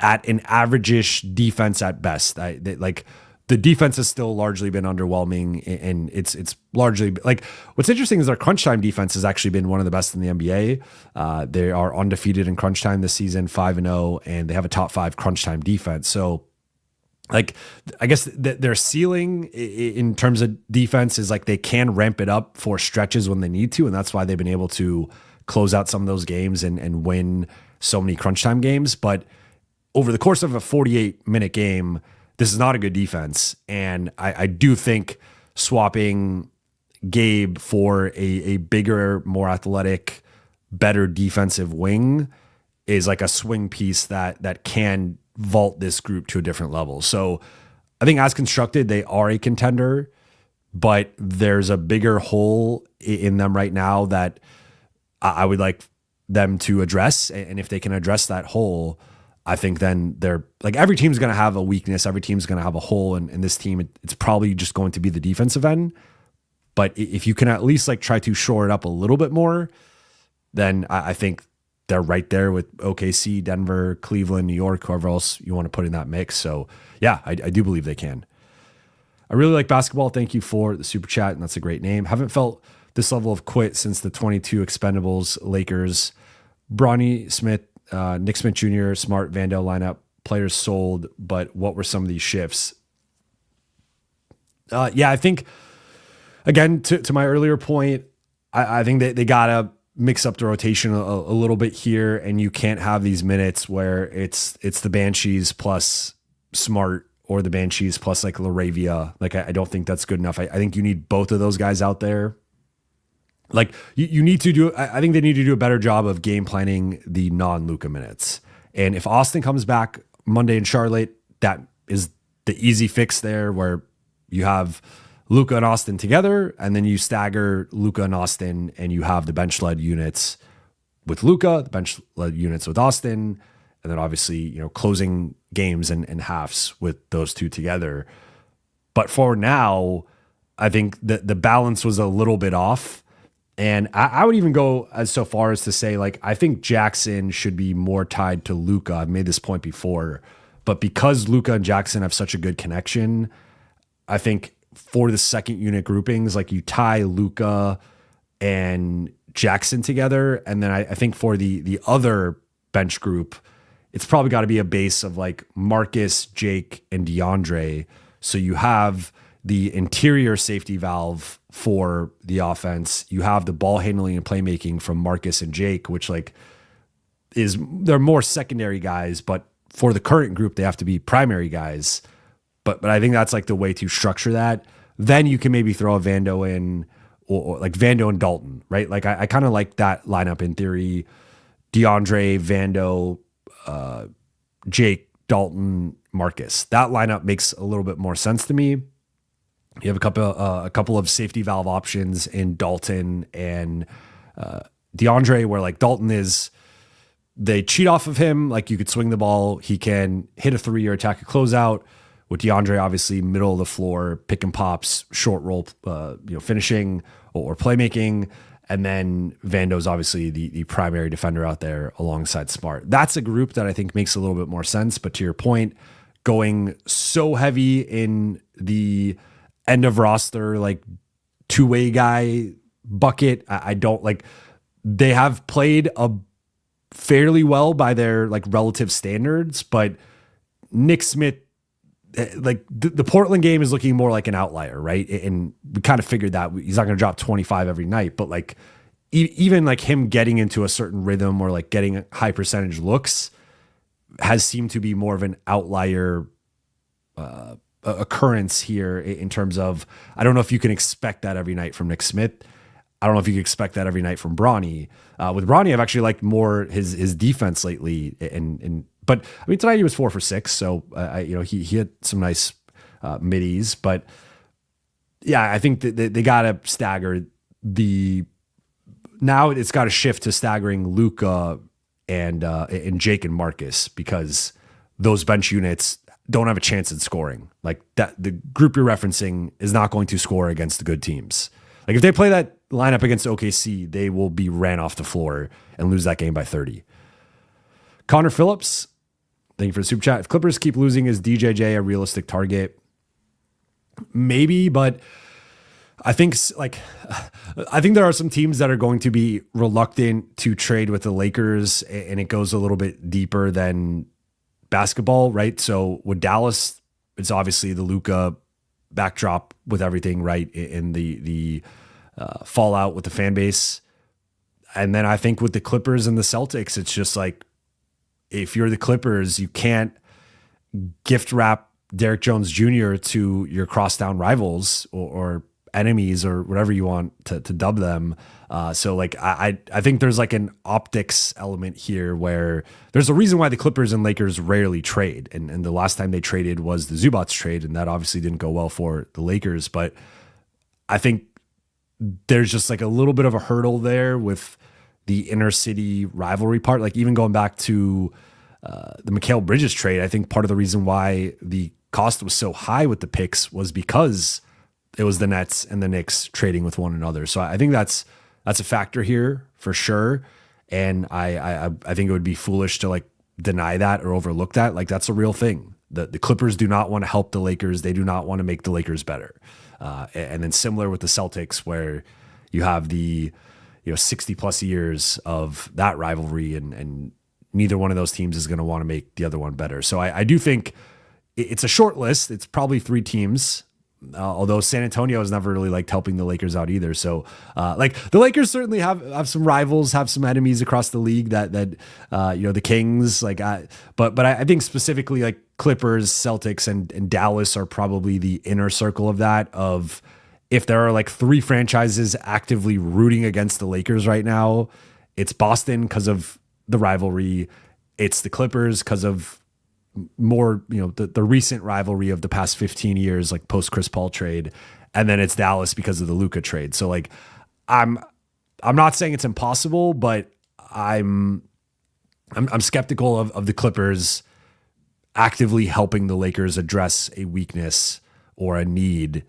at an average-ish defense at best. Like the defense has still largely been underwhelming, and it's largely like, what's interesting is their crunch time defense has actually been one of the best in the NBA. They are undefeated in crunch time this season, 5-0, and they have a top 5 crunch time defense. So like, I guess their ceiling in terms of defense is like they can ramp it up for stretches when they need to, and that's why they've been able to close out some of those games and win so many crunch time games. But over the course of a 48-minute game, this is not a good defense. And I do think swapping Gabe for a bigger, more athletic, better defensive wing is like a swing piece that can vault this group to a different level. So I think as constructed, they are a contender, but there's a bigger hole in them right now that I would like them to address. And if they can address that hole, I think then they're like, every team's going to have a weakness. Every team's going to have a hole. And this team, it's probably just going to be the defensive end. But if you can at least like try to shore it up a little bit more, then I think they're right there with OKC, Denver, Cleveland, New York, whoever else you want to put in that mix. So yeah, I do believe they can. I really like basketball. Thank you for the super chat. And that's a great name. Haven't felt this level of quit since the 22 Expendables Lakers. Bronny Smith, Nick Smith Jr., Smart, Vando lineup, players sold, but what were some of these shifts? I think, again, to my earlier point, I think they got to mix up the rotation a little bit here, and you can't have these minutes where it's the Banshees plus Smart or the Banshees plus like Laravia. Like, I don't think that's good enough. I think you need both of those guys out there. Like you need to do, I think they need to do a better job of game planning the non-Luka minutes. And if Austin comes back Monday in Charlotte, that is the easy fix there, where you have Luka and Austin together, and then you stagger Luka and Austin, and you have the bench led units with Luka, the bench led units with Austin, and then obviously, closing games and halves with those two together. But for now, I think that the balance was a little bit off. And I would even go as so far as to say, like, I think Jackson should be more tied to Luka. I've made this point before, but because Luka and Jackson have such a good connection, I think for the second unit groupings, like, you tie Luka and Jackson together. And then I think for the other bench group, it's probably got to be a base of like Marcus, Jake, and DeAndre. So you have the interior safety valve for the offense. You have the ball handling and playmaking from Marcus and Jake, which they're more secondary guys, but for the current group, they have to be primary guys. But I think that's like the way to structure that. Then you can maybe throw a Vando in, or like Vando and Dalton, right? Like I kind of like that lineup in theory. DeAndre, Vando, Jake, Dalton, Marcus. That lineup makes a little bit more sense to me. You have a couple of safety valve options in Dalton and DeAndre, where like Dalton they cheat off of him. Like, you could swing the ball. He can hit a three or attack a closeout. With DeAndre, obviously middle of the floor, pick and pops, short roll, finishing or playmaking. And then Vando's obviously the primary defender out there alongside Smart. That's a group that I think makes a little bit more sense. But to your point, going so heavy in the end of roster, like two-way guy bucket, I don't like. They have played fairly well by their like relative standards, but Nick Smith, like the Portland game is looking more like an outlier, right? And we kind of figured that he's not going to drop 25 every night, but like even like him getting into a certain rhythm or like getting high percentage looks has seemed to be more of an outlier occurrence here in terms of, I don't know if you can expect that every night from Nick Smith. I don't know if you can expect that every night from Bronny. With Bronny, I've actually liked more his defense lately, but I mean, tonight he was 4 for 6. So, he had some nice middies, but yeah, I think that they got to stagger now it's got to shift to staggering Luka and Jake and Marcus, because those bench units don't have a chance at scoring. Like that, the group you're referencing is not going to score against the good teams. Like if they play that lineup against OKC, they will be ran off the floor and lose that game by 30. Connor Phillips, thank you for the super chat. If Clippers keep losing, is DJJ a realistic target? Maybe, but I think there are some teams that are going to be reluctant to trade with the Lakers, and it goes a little bit deeper than basketball, right? So with Dallas, it's obviously the Luka backdrop with everything, right? In the fallout with the fan base. And then I think with the Clippers and the Celtics, it's just like, if you're the Clippers, you can't gift wrap Derrick Jones Jr. to your crosstown rivals or enemies or whatever you want to dub them. So like, I think there's like an optics element here where there's a reason why the Clippers and Lakers rarely trade. And the last time they traded was the Zubats trade, and that obviously didn't go well for the Lakers. But I think there's just like a little bit of a hurdle there with the inner city rivalry part. Like even going back to the Mikal Bridges trade, I think part of the reason why the cost was so high with the picks was because it was the Nets and the Knicks trading with one another. So I think that's a factor here for sure. And I think it would be foolish to like deny that or overlook that. Like that's a real thing. The Clippers do not want to help the Lakers. They do not want to make the Lakers better. And then similar with the Celtics, where you have the 60 plus years of that rivalry, and neither one of those teams is going to want to make the other one better. So I do think it's a short list. It's probably 3 teams. Although San Antonio has never really liked helping the Lakers out either. So like the Lakers certainly have some rivals, have some enemies across the league that the Kings, like, but I think specifically like Clippers, Celtics, and Dallas are probably the inner circle of that. Of if there are like 3 franchises actively rooting against the Lakers right now, it's Boston because of the rivalry, it's the Clippers because of more, the recent rivalry of the past 15 years, like post Chris Paul trade. And then it's Dallas because of the Luka trade. So like, I'm not saying it's impossible, but I'm skeptical of the Clippers actively helping the Lakers address a weakness or a need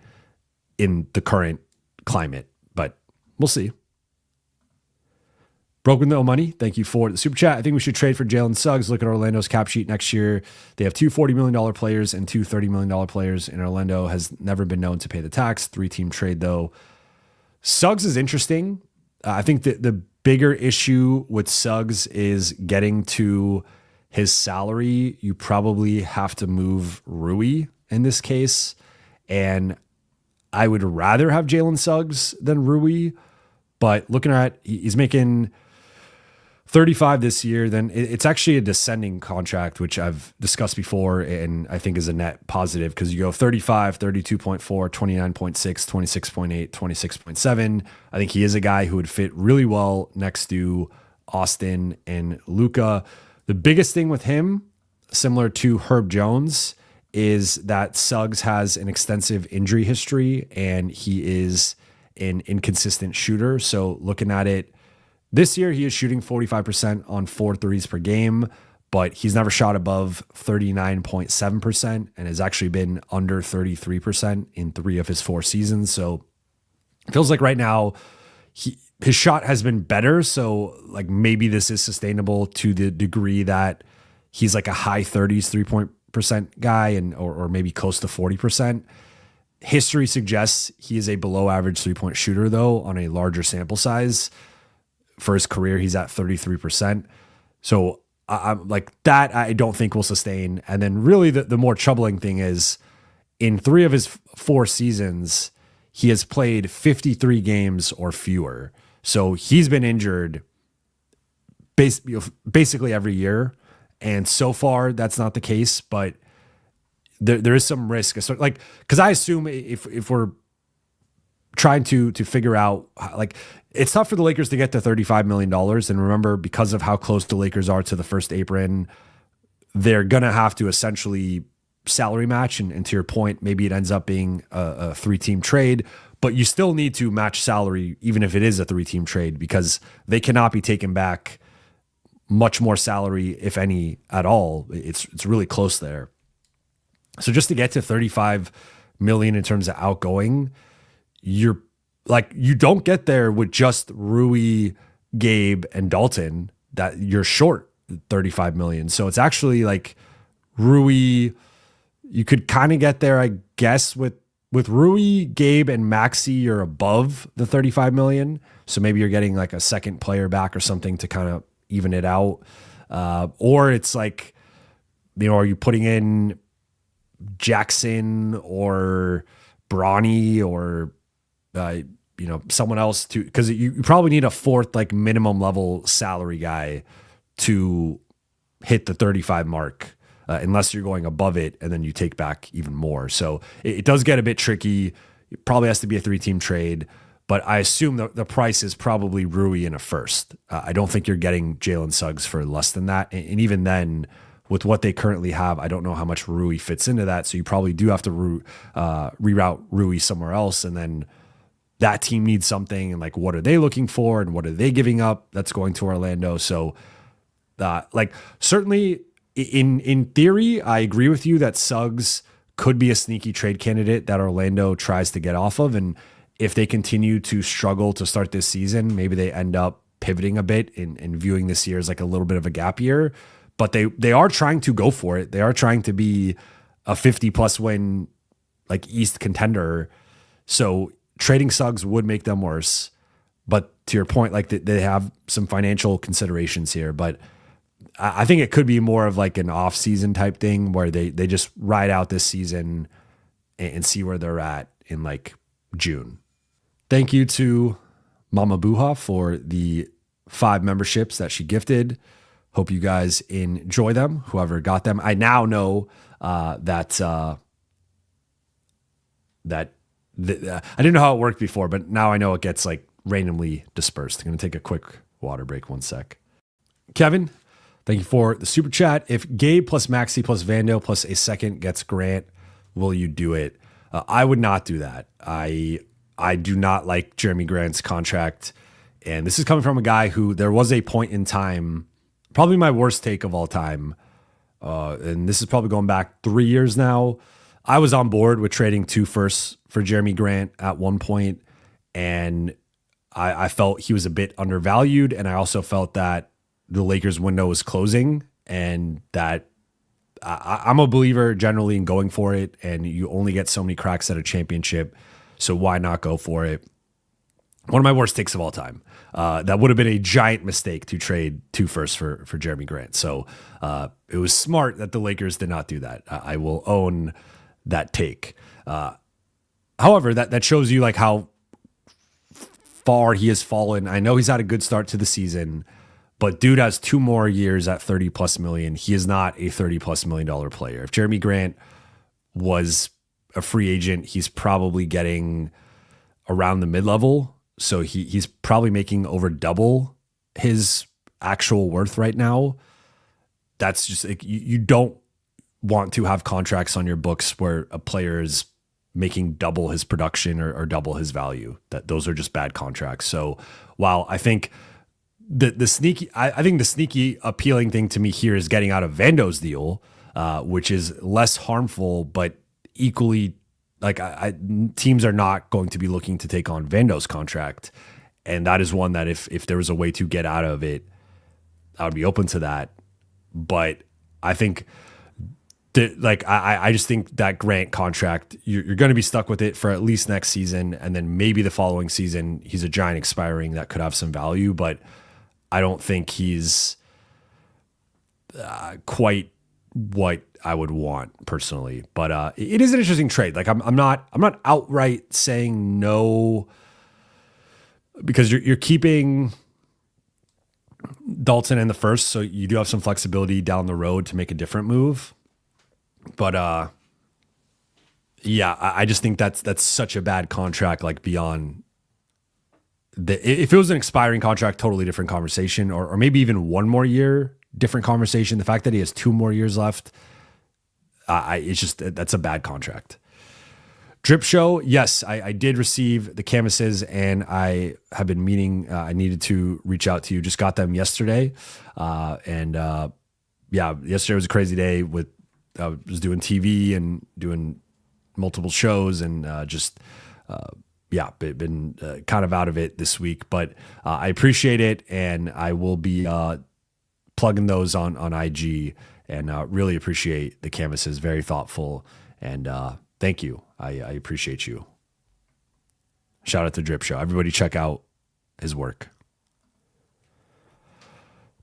in the current climate, but we'll see. Broke with no money. Thank you for the super chat. I think we should trade for Jalen Suggs. Look at Orlando's cap sheet next year. They have two $40 million players and two $30 million players, and Orlando has never been known to pay the tax. 3-team trade, though. Suggs is interesting. I think that the bigger issue with Suggs is getting to his salary. You probably have to move Rui in this case, and I would rather have Jalen Suggs than Rui, but looking at, he's making 35 this year, then it's actually a descending contract, which I've discussed before, and I think is a net positive because you go 35, 32.4, 29.6, 26.8, 26.7. I think he is a guy who would fit really well next to Austin and Luka. The biggest thing with him, similar to Herb Jones, is that Suggs has an extensive injury history and he is an inconsistent shooter. So looking at it, this year, he is shooting 45% on 4 threes per game, but he's never shot above 39.7% and has actually been under 33% in 3 of his 4 seasons. So it feels like right now his shot has been better. So like maybe this is sustainable to the degree that he's like a high 30s 3-point percent guy and or maybe close to 40%. History suggests he is a below average 3-point shooter though on a larger sample size. For his career, he's at 33%. So I'm like that, I don't think will sustain. And then really the more troubling thing is in 3 of his 4 seasons, he has played 53 games or fewer. So he's been injured basically every year. And so far that's not the case, but there is some risk. Like, cause I assume if we're trying to figure out, like, it's tough for the Lakers to get to $35 million. And remember, because of how close the Lakers are to the first apron, they're going to have to essentially salary match. And to your point, maybe it ends up being a 3-team trade, but you still need to match salary, even if it is a 3-team trade, because they cannot be taken back much more salary, if any at all. It's really close there. So just to get to 35 million in terms of outgoing, you don't get there with just Rui, Gabe, and Dalton. That you're short 35 million. So it's actually like Rui, you could kind of get there, I guess, with Rui, Gabe, and Maxey, you're above the 35 million. So maybe you're getting like a second player back or something to kind of even it out. Or it's like, are you putting in Jackson or Bronny or someone else to, because you probably need a 4th like minimum level salary guy to hit the 35 mark, unless you're going above it and then you take back even more. So it does get a bit tricky. It probably has to be a 3-team trade, but I assume the price is probably Rui in a first. I don't think you're getting Jalen Suggs for less than that. And even then, with what they currently have, I don't know how much Rui fits into that. So you probably do have to reroute Rui somewhere else. And then that team needs something. And like, what are they looking for? And what are they giving up that's going to Orlando? So certainly in theory, I agree with you that Suggs could be a sneaky trade candidate that Orlando tries to get off of. And if they continue to struggle to start this season, maybe they end up pivoting a bit and viewing this year as like a little bit of a gap year. But they are trying to go for it. They are trying to be a 50+ win, like East contender. So trading Suggs would make them worse. But to your point, like they have some financial considerations here. But I think it could be more of like an off-season type thing where they just ride out this season and see where they're at in like June. Thank you to Mama Buha for the 5 memberships that she gifted. Hope you guys enjoy them, whoever got them. I now know that I didn't know how it worked before, but now I know it gets like randomly dispersed. I'm going to take a quick water break. 1 sec. Kevin, Thank you for the super chat. If Gabe plus Maxi plus Vando plus a second gets Grant, will you do it? I would not do that. I do not like Jeremy Grant's contract. And this is coming from a guy who there was a point in time, probably my worst take of all time. And this is probably going back 3 years now. I was on board with trading 2 firsts for Jeremy Grant at one point, and I felt he was a bit undervalued. And I also felt that the Lakers window was closing, and that I'm a believer generally in going for it, and you only get so many cracks at a championship. So why not go for it? One of my worst takes of all time. That would have been a giant mistake to trade 2 firsts for Jeremy Grant. So it was smart that the Lakers did not do that. I will own that take. However, that shows you like how far he has fallen. I know he's had a good start to the season, but dude has 2 more years at 30 plus million. He is not a 30 plus $1 million player. If Jeremy Grant was a free agent, he's probably getting around the mid-level. So he's probably making over double his actual worth right now. That's just like, you don't want to have contracts on your books where a player is making double his production or double his value. That those are just bad contracts. So while I think the sneaky appealing thing to me here is getting out of Vando's deal, which is less harmful, but equally like teams are not going to be looking to take on Vando's contract. And that is one that if there was a way to get out of it, I would be open to that. But I think I just think that Grant contract, you're going to be stuck with it for at least next season. And then maybe the following season, he's a giant expiring that could have some value, but I don't think he's quite what I would want personally. But it is an interesting trade. Like I'm not outright saying no, because you're keeping Dalton in the first, so you do have some flexibility down the road to make a different move. But yeah, I just think that's such a bad contract. Like beyond if it was an expiring contract, totally different conversation, or maybe even 1 more year, different conversation. The fact that he has 2 more years left, it's just that's a bad contract. Drip Show, yes, I did receive the canvases, and I have been meaning I needed to reach out to you. Just got them yesterday, and yeah, yesterday was a crazy day. I was doing TV and doing multiple shows, and yeah, been kind of out of it this week. But I appreciate it, and I will be plugging those on IG, and really appreciate the canvases. Very thoughtful, and thank you. I appreciate you. Shout out to Drip Show. Everybody check out his work.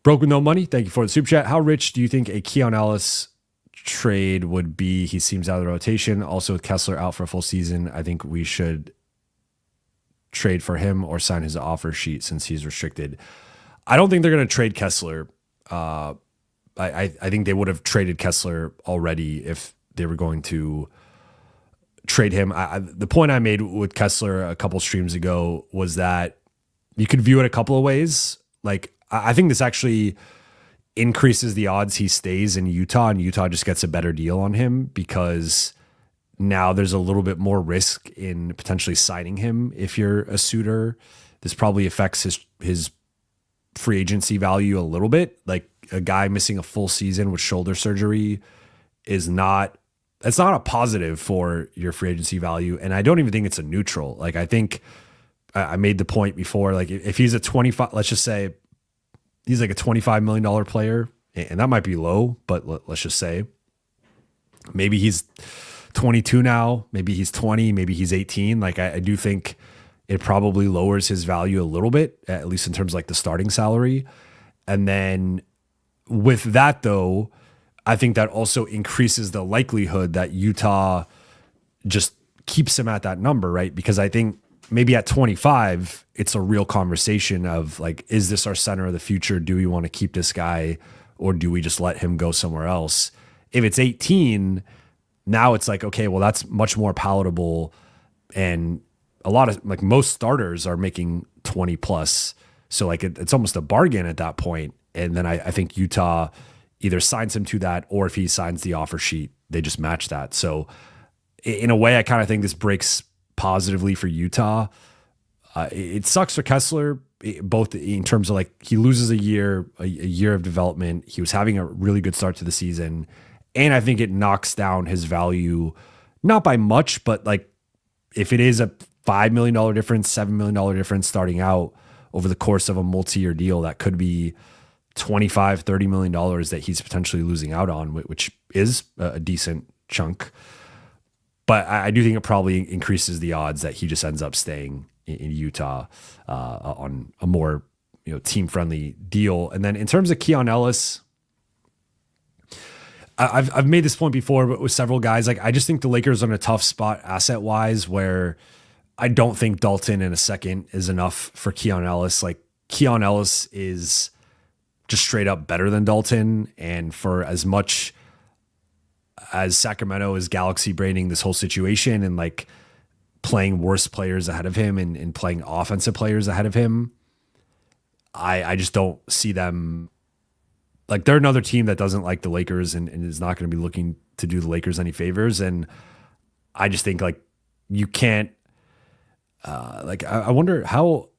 Broke with no money. Thank you for the super chat. How rich do you think a Keon Ellis trade would be? He seems out of the rotation. Also with Kessler out for a full season, I think we should trade for him or sign his offer sheet since he's restricted. I don't think they're going to trade Kessler. I think they would have traded Kessler already if they were going to trade him. The point I made with Kessler a couple streams ago was that you could view it a couple of ways. Like, I think this actually increases the odds he stays in Utah, and Utah just gets a better deal on him because now there's a little bit more risk in potentially signing him if you're a suitor. This probably affects his free agency value a little bit. Like, a guy missing a full season with shoulder surgery is not a positive for your free agency value. And I don't even think it's a neutral. Like, I think I made the point before, like if he's a 25, let's just say he's like a $25 million player, and that might be low, but let's just say maybe he's 22 now, maybe he's 20, maybe he's 18. Like, I do think it probably lowers his value a little bit, at least in terms of like the starting salary. And then with that though, I think that also increases the likelihood that Utah just keeps him at that number, right? Because I think maybe at 25, it's a real conversation of like, is this our center of the future? Do we want to keep this guy, or do we just let him go somewhere else? If it's 18, now it's like, okay, well, that's much more palatable. And a lot of like most starters are making 20 plus. So like it's almost a bargain at that point. And then I think Utah either signs him to that, or if he signs the offer sheet, they just match that. So in a way, I kind of think this breaks positively for Utah. It sucks for Kessler, both in terms of like he loses a year of development. He was having a really good start to the season. And I think it knocks down his value, not by much, but like if it is a $5 million difference, $7 million difference starting out over the course of a multi-year deal, that could be $25, $30 million that he's potentially losing out on, which is a decent chunk. But I do think it probably increases the odds that he just ends up staying in Utah on a more team-friendly deal. And then in terms of Keon Ellis, I've made this point before, but with several guys, like I just think the Lakers are in a tough spot asset-wise, where I don't think Dalton in a second is enough for Keon Ellis. Like Keon Ellis is just straight up better than Dalton, and for as much as Sacramento is galaxy braining this whole situation and like playing worse players ahead of him and playing offensive players ahead of him, I just don't see them. Like they're another team that doesn't like the Lakers and is not going to be looking to do the Lakers any favors. And I just think like you can't, I wonder how,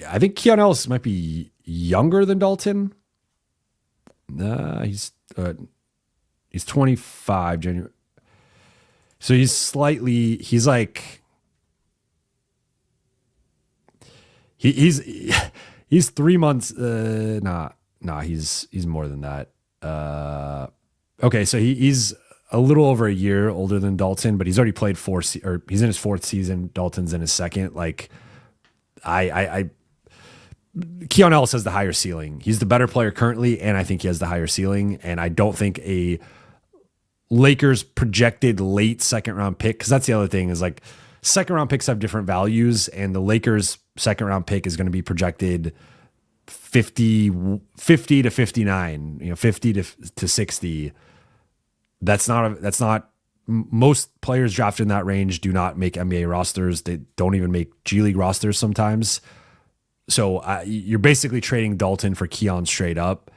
I think Keon Ellis might be younger than Dalton. He's 25 January. So he's like, he's 3 months. He's more than that. Okay, so he's a little over a year older than Dalton, but he's already played he's in his fourth season. Dalton's in his second. Like, Keon Ellis has the higher ceiling. He's the better player currently, and I think he has the higher ceiling. And I don't think a Lakers projected late second round pick, because that's the other thing is like second round picks have different values, and the Lakers second round pick is going to be projected 50 to 59, 50 to 60. That's not most players drafted in that range do not make NBA rosters. They don't even make G League rosters sometimes. So you're basically trading Dalton for Keon straight up.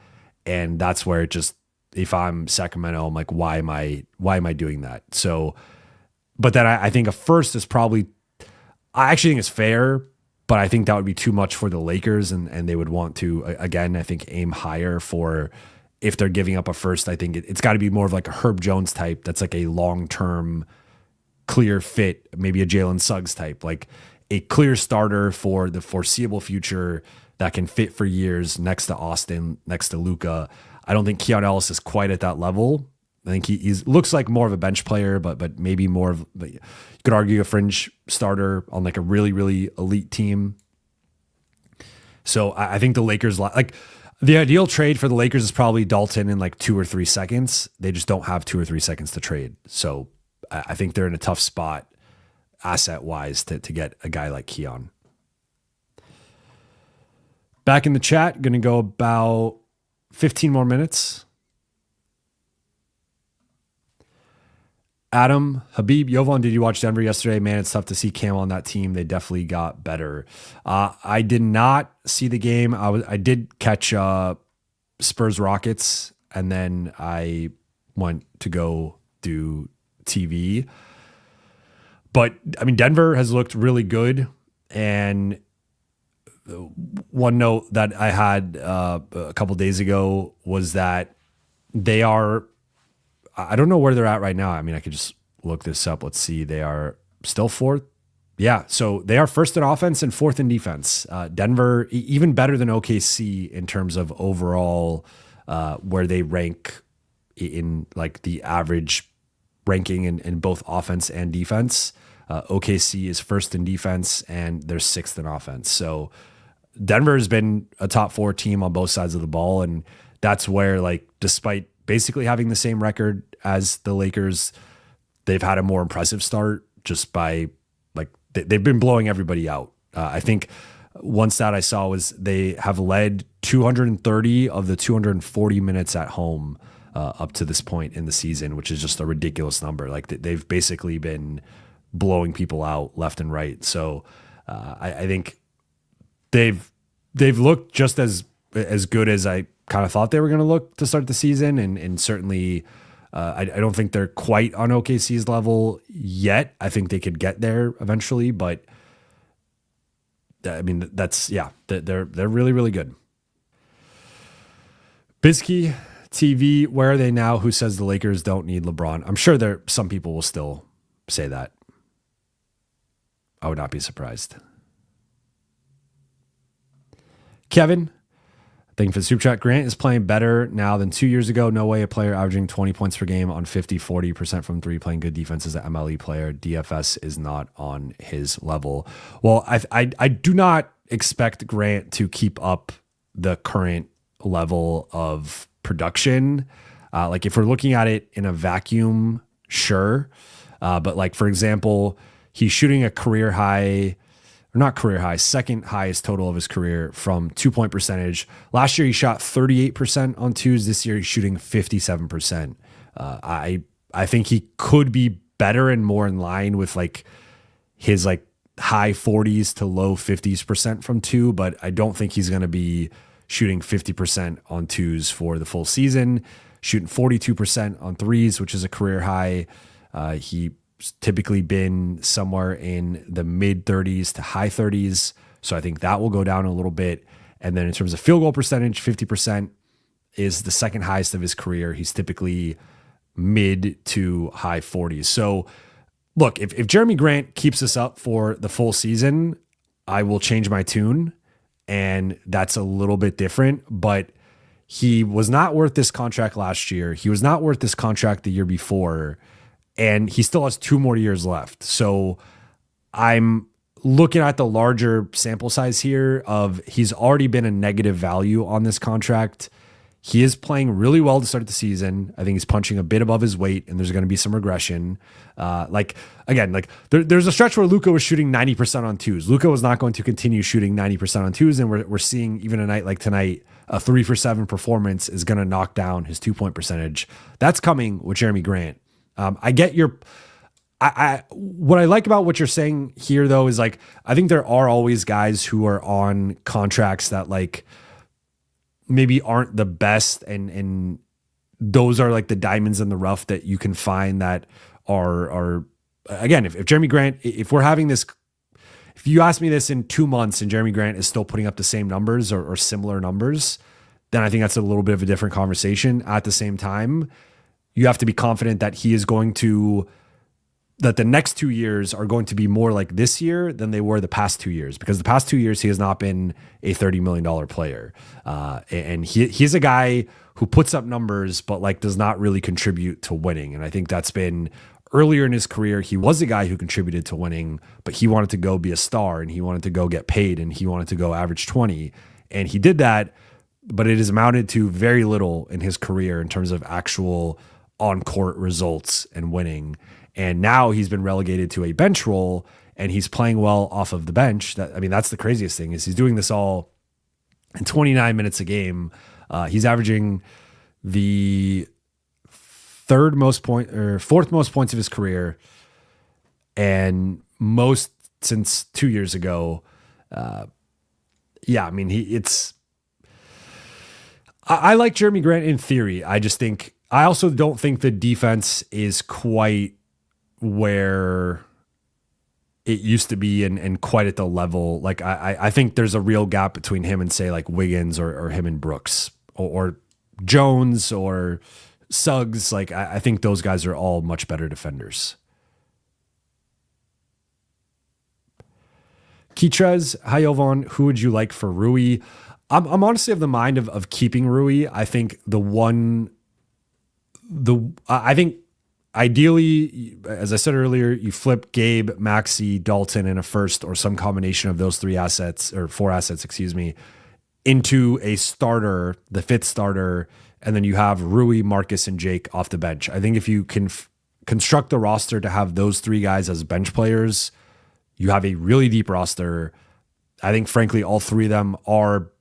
And that's where it just, if I'm Sacramento, I'm like, why am I doing that? So, but then I think a first is probably, I actually think it's fair, but I think that would be too much for the Lakers, and they would want to, again, I think aim higher for, if they're giving up a first, I think it's got to be more of like a Herb Jones type. That's like a long-term clear fit, maybe a Jalen Suggs type, like a clear starter for the foreseeable future that can fit for years next to Austin, next to Luka. I don't think Keon Ellis is quite at that level. I think he looks like more of a bench player, but maybe more of, you could argue, a fringe starter on like a really, really elite team. So I think the Lakers, like the ideal trade for the Lakers is probably Dalton in like 2 or 3 seconds. They just don't have 2 or 3 seconds to trade. So I think they're in a tough spot asset wise to get a guy like Keon. Back in the chat, going to go about 15 more minutes. Adam, Habib, Jovan, did you watch Denver yesterday? Man, it's tough to see Cam on that team. They definitely got better. I did not see the game. I did catch Spurs Rockets, and then I went to go do TV. But I mean, Denver has looked really good. And one note that I had a couple days ago was that they are, I don't know where they're at right now. I mean, I could just look this up. Let's see. They are still fourth. Yeah. So they are first in offense and fourth in defense. Denver, even better than OKC in terms of overall where they rank in like the average ranking in both offense and defense. OKC is first in defense and they're sixth in offense. So Denver has been a top 4 team on both sides of the ball. And that's where, like, despite basically having the same record as the Lakers, they've had a more impressive start just by, like, they've been blowing everybody out. I think one stat I saw was they have led 230 of the 240 minutes at home up to this point in the season, which is just a ridiculous number. Like, they've basically been blowing people out left and right. So I think they've looked just as good as I kind of thought they were going to look to start the season. And certainly I don't think they're quite on OKC's level yet. I think they could get there eventually, but I mean, they're really, really good. Bisky TV, where are they now? Who says the Lakers don't need LeBron? I'm sure some people will still say that. I would not be surprised. Kevin, thank you for the super chat. Grant is playing better now than 2 years ago. No way a player averaging 20 points per game on 40% from three, playing good defense as an MLE player. DFS is not on his level. Well, I do not expect Grant to keep up the current level of production. Like if we're looking at it in a vacuum, sure. But like, for example, he's shooting a career high, or not career high, second highest total of his career from 2-point percentage. Last year, he shot 38% on twos. This year, he's shooting 57%. I think he could be better and more in line with like his like high 40s to low 50s% from two, but I don't think he's going to be shooting 50% on twos for the full season, shooting 42% on threes, which is a career high. He's typically been somewhere in the mid 30s to high 30s. So I think that will go down a little bit. And then in terms of field goal percentage, 50% is the second highest of his career. He's typically mid to high 40s. So look, if Jeremy Grant keeps this up for the full season, I will change my tune. And that's a little bit different, but he was not worth this contract last year. He was not worth this contract the year before, and he still has 2 more years left. So I'm looking at the larger sample size here of he's already been a negative value on this contract. He is playing really well to start the season. I think he's punching a bit above his weight, and there's going to be some regression. There's a stretch where Luka was shooting 90% on twos. Luka was not going to continue shooting 90% on twos, and we're seeing even a night like tonight, a 3-for-7 performance is going to knock down his 2-point percentage. That's coming with Jeremy Grant. I get your. What I like about what you're saying here, though, is like I think there are always guys who are on contracts that like maybe aren't the best, and those are like the diamonds in the rough that you can find that are again, if Jeremy Grant, if we're having this, if you ask me this in 2 months and Jeremy Grant is still putting up the same numbers or similar numbers, then I think that's a little bit of a different conversation. At the same time, you have to be confident that he is going to, that the next 2 years are going to be more like this year than they were the past 2 years, because the past 2 years he has not been a $30 million player. And he's a guy who puts up numbers, but like does not really contribute to winning. And I think that's been earlier in his career. He was a guy who contributed to winning, but he wanted to go be a star and he wanted to go get paid and he wanted to go average 20. And he did that, but it has amounted to very little in his career in terms of actual on-court results and winning. And now he's been relegated to a bench role and he's playing well off of the bench. That's the craziest thing is he's doing this all in 29 minutes a game. He's averaging the fourth most points of his career and most since 2 years ago. I like Jeremy Grant in theory. I also don't think the defense is quite where it used to be and quite at the level. Like I think there's a real gap between him and say like Wiggins or him and Brooks or Jones or Suggs. Like I think those guys are all much better defenders. Kitrez, hi Jovan, who would you like for Rui? I'm honestly of the mind of keeping Rui. I think I think ideally, as I said earlier, you flip Gabe, Maxey, Dalton, and a first or some combination of those 4 assets, into a starter, the 5th starter, and then you have Rui, Marcus, and Jake off the bench. I think if you can construct the roster to have those 3 guys as bench players, you have a really deep roster. I think, frankly, all 3 of them are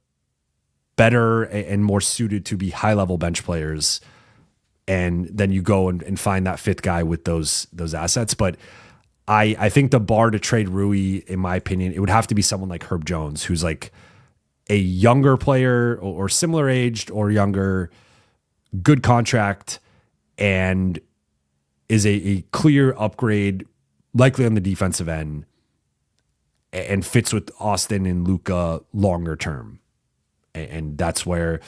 better and more suited to be high-level bench players. And then you go and find that 5th guy with those assets. But I think the bar to trade Rui, in my opinion, it would have to be someone like Herb Jones, who's like a younger player or similar aged or younger, good contract, and is a clear upgrade, likely on the defensive end, and fits with Austin and Luka longer term. And that's where,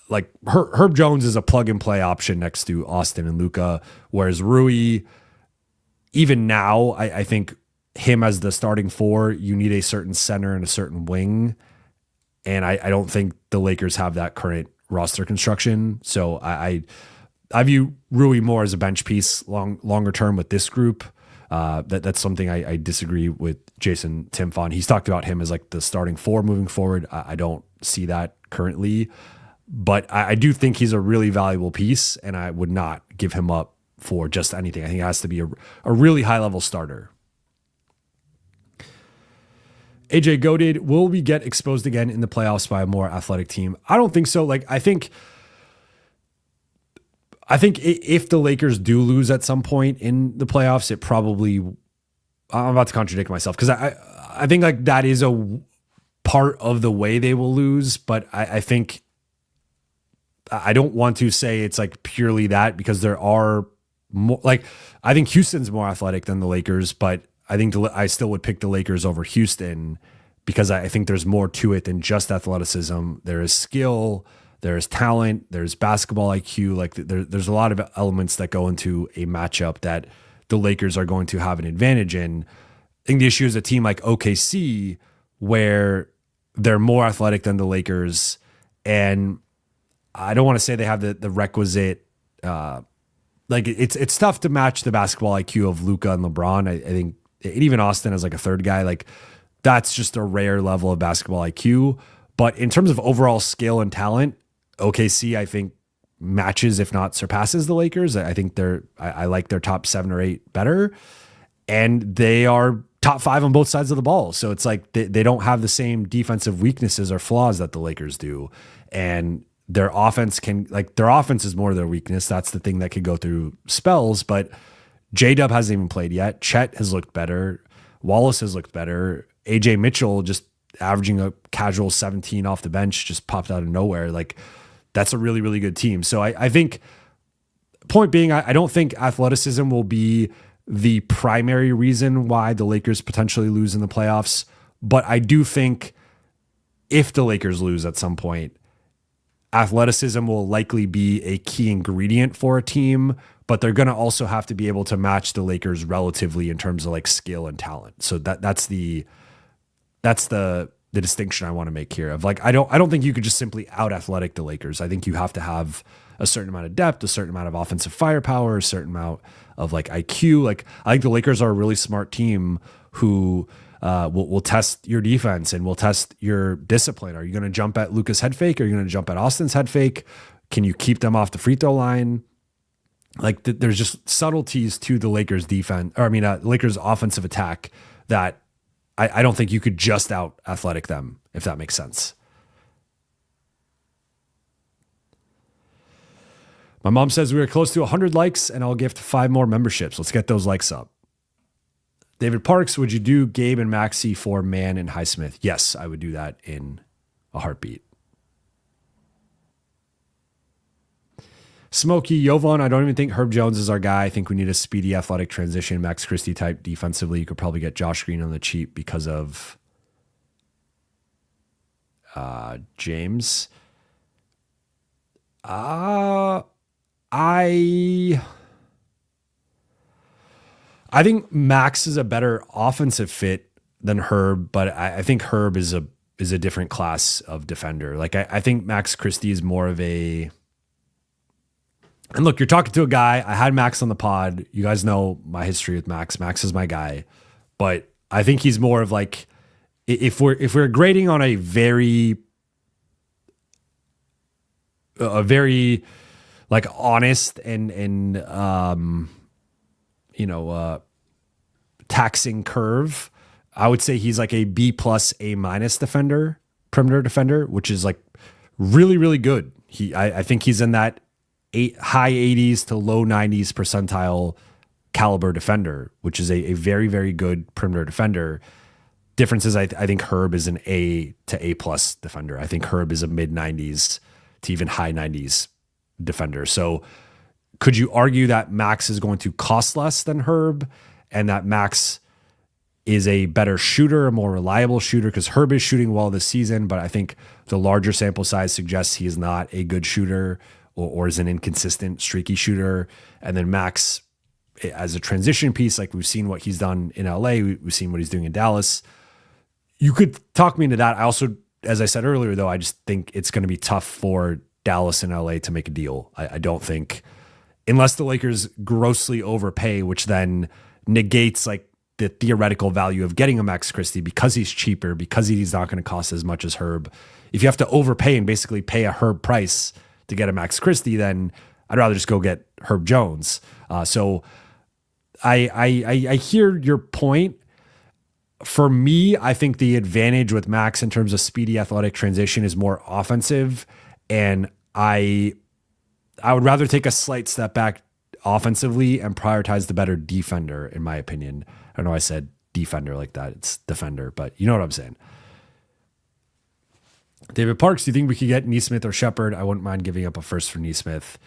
like, Herb Jones is a plug and play option next to Austin and Luka, whereas Rui, even now, I think him as the starting four, you need a certain center and a certain wing. And I don't think the Lakers have that current roster construction. So I view Rui more as a bench piece longer term with this group. That's something I disagree with Jason Timpf on. He's talked about him as like the starting four moving forward. I don't see that currently, but I do think he's a really valuable piece, and I would not give him up for just anything. I think it has to be a really high level starter. AJ Goated, will we get exposed again in the playoffs by a more athletic team? I don't think so. Like, I think if the Lakers do lose at some point in the playoffs, it probably, I'm about to contradict myself, because I think like that is a part of the way they will lose, but I think I don't want to say it's like purely that, because there are more, like, I think Houston's more athletic than the Lakers, but I think I still would pick the Lakers over Houston, because I think there's more to it than just athleticism. There is skill, there is talent, there's basketball IQ. Like there's a lot of elements that go into a matchup that the Lakers are going to have an advantage in. I think the issue is a team like OKC, where they're more athletic than the Lakers, and I don't want to say they have the requisite. Like it's tough to match the basketball IQ of Luka and LeBron. I think even Austin as like a third guy, like that's just a rare level of basketball IQ. But in terms of overall skill and talent, OKC, I think, matches, if not surpasses the Lakers. I think I like their top 7 or 8 better. And they are top 5 on both sides of the ball. So it's like they don't have the same defensive weaknesses or flaws that the Lakers do. And their offense is more their weakness. That's the thing that could go through spells. But J-Dub hasn't even played yet. Chet has looked better. Wallace has looked better. AJ Mitchell just averaging a casual 17 off the bench just popped out of nowhere. Like, that's a really, really good team. So I think, point being, I don't think athleticism will be the primary reason why the Lakers potentially lose in the playoffs. But I do think if the Lakers lose at some point, athleticism will likely be a key ingredient for a team, but they're going to also have to be able to match the Lakers relatively in terms of like skill and talent. So that's the distinction I want to make here of like, I don't think you could just simply out athletic the Lakers. I think you have to have a certain amount of depth, a certain amount of offensive firepower, a certain amount of like IQ. Like, I think the Lakers are a really smart team who will test your defense and will test your discipline. Are you going to jump at Luka's head fake? Are you going to jump at Austin's head fake? Can you keep them off the free throw line? Like there's just subtleties to the Lakers defense, or Lakers offensive attack that I don't think you could just out athletic them, if that makes sense. My mom says we are close to 100 likes and I'll gift 5 more memberships. Let's get those likes up. David Parks, would you do Gabe and Maxey for Mann and Highsmith? Yes, I would do that in a heartbeat. Smokey, Jovan, I don't even think Herb Jones is our guy. I think we need a speedy athletic transition, Max Christie type defensively. You could probably get Josh Green on the cheap because of James. I think Max is a better offensive fit than Herb, but I think Herb is a different class of defender. Like I think Max Christie is more of a, and look, you're talking to a guy. I had Max on the pod. You guys know my history with Max. Max is my guy, but I think he's more of like, if we're grading on a very like honest and taxing curve, I would say he's like a B+ A- defender, perimeter defender, which is like really, really good. I think he's in that high 80s to low 90s percentile caliber defender, which is a very, very good perimeter defender. Difference is I think Herb is an A to A plus defender. I think Herb is a mid 90s to even high 90s defender. So could you argue that Max is going to cost less than Herb and that Max is a better shooter, a more reliable shooter? Because Herb is shooting well this season, but I think the larger sample size suggests he is not a good shooter or is an inconsistent, streaky shooter. And then Max, as a transition piece, like we've seen what he's done in LA, we've seen what he's doing in Dallas. You could talk me into that. I also, as I said earlier, though, I just think it's going to be tough for Dallas and LA to make a deal. I don't think, unless the Lakers grossly overpay, which then negates like the theoretical value of getting a Max Christie because he's cheaper, because he's not going to cost as much as Herb. If you have to overpay and basically pay a Herb price to get a Max Christie, then I'd rather just go get Herb Jones. So I hear your point. For me, I think the advantage with Max in terms of speedy athletic transition is more offensive. And I would rather take a slight step back offensively and prioritize the better defender, in my opinion. I don't know why I said defender like that. It's defender, but you know what I'm saying. David Parks, do you think we could get Nesmith or Shepherd? I wouldn't mind giving up a first for Nesmith.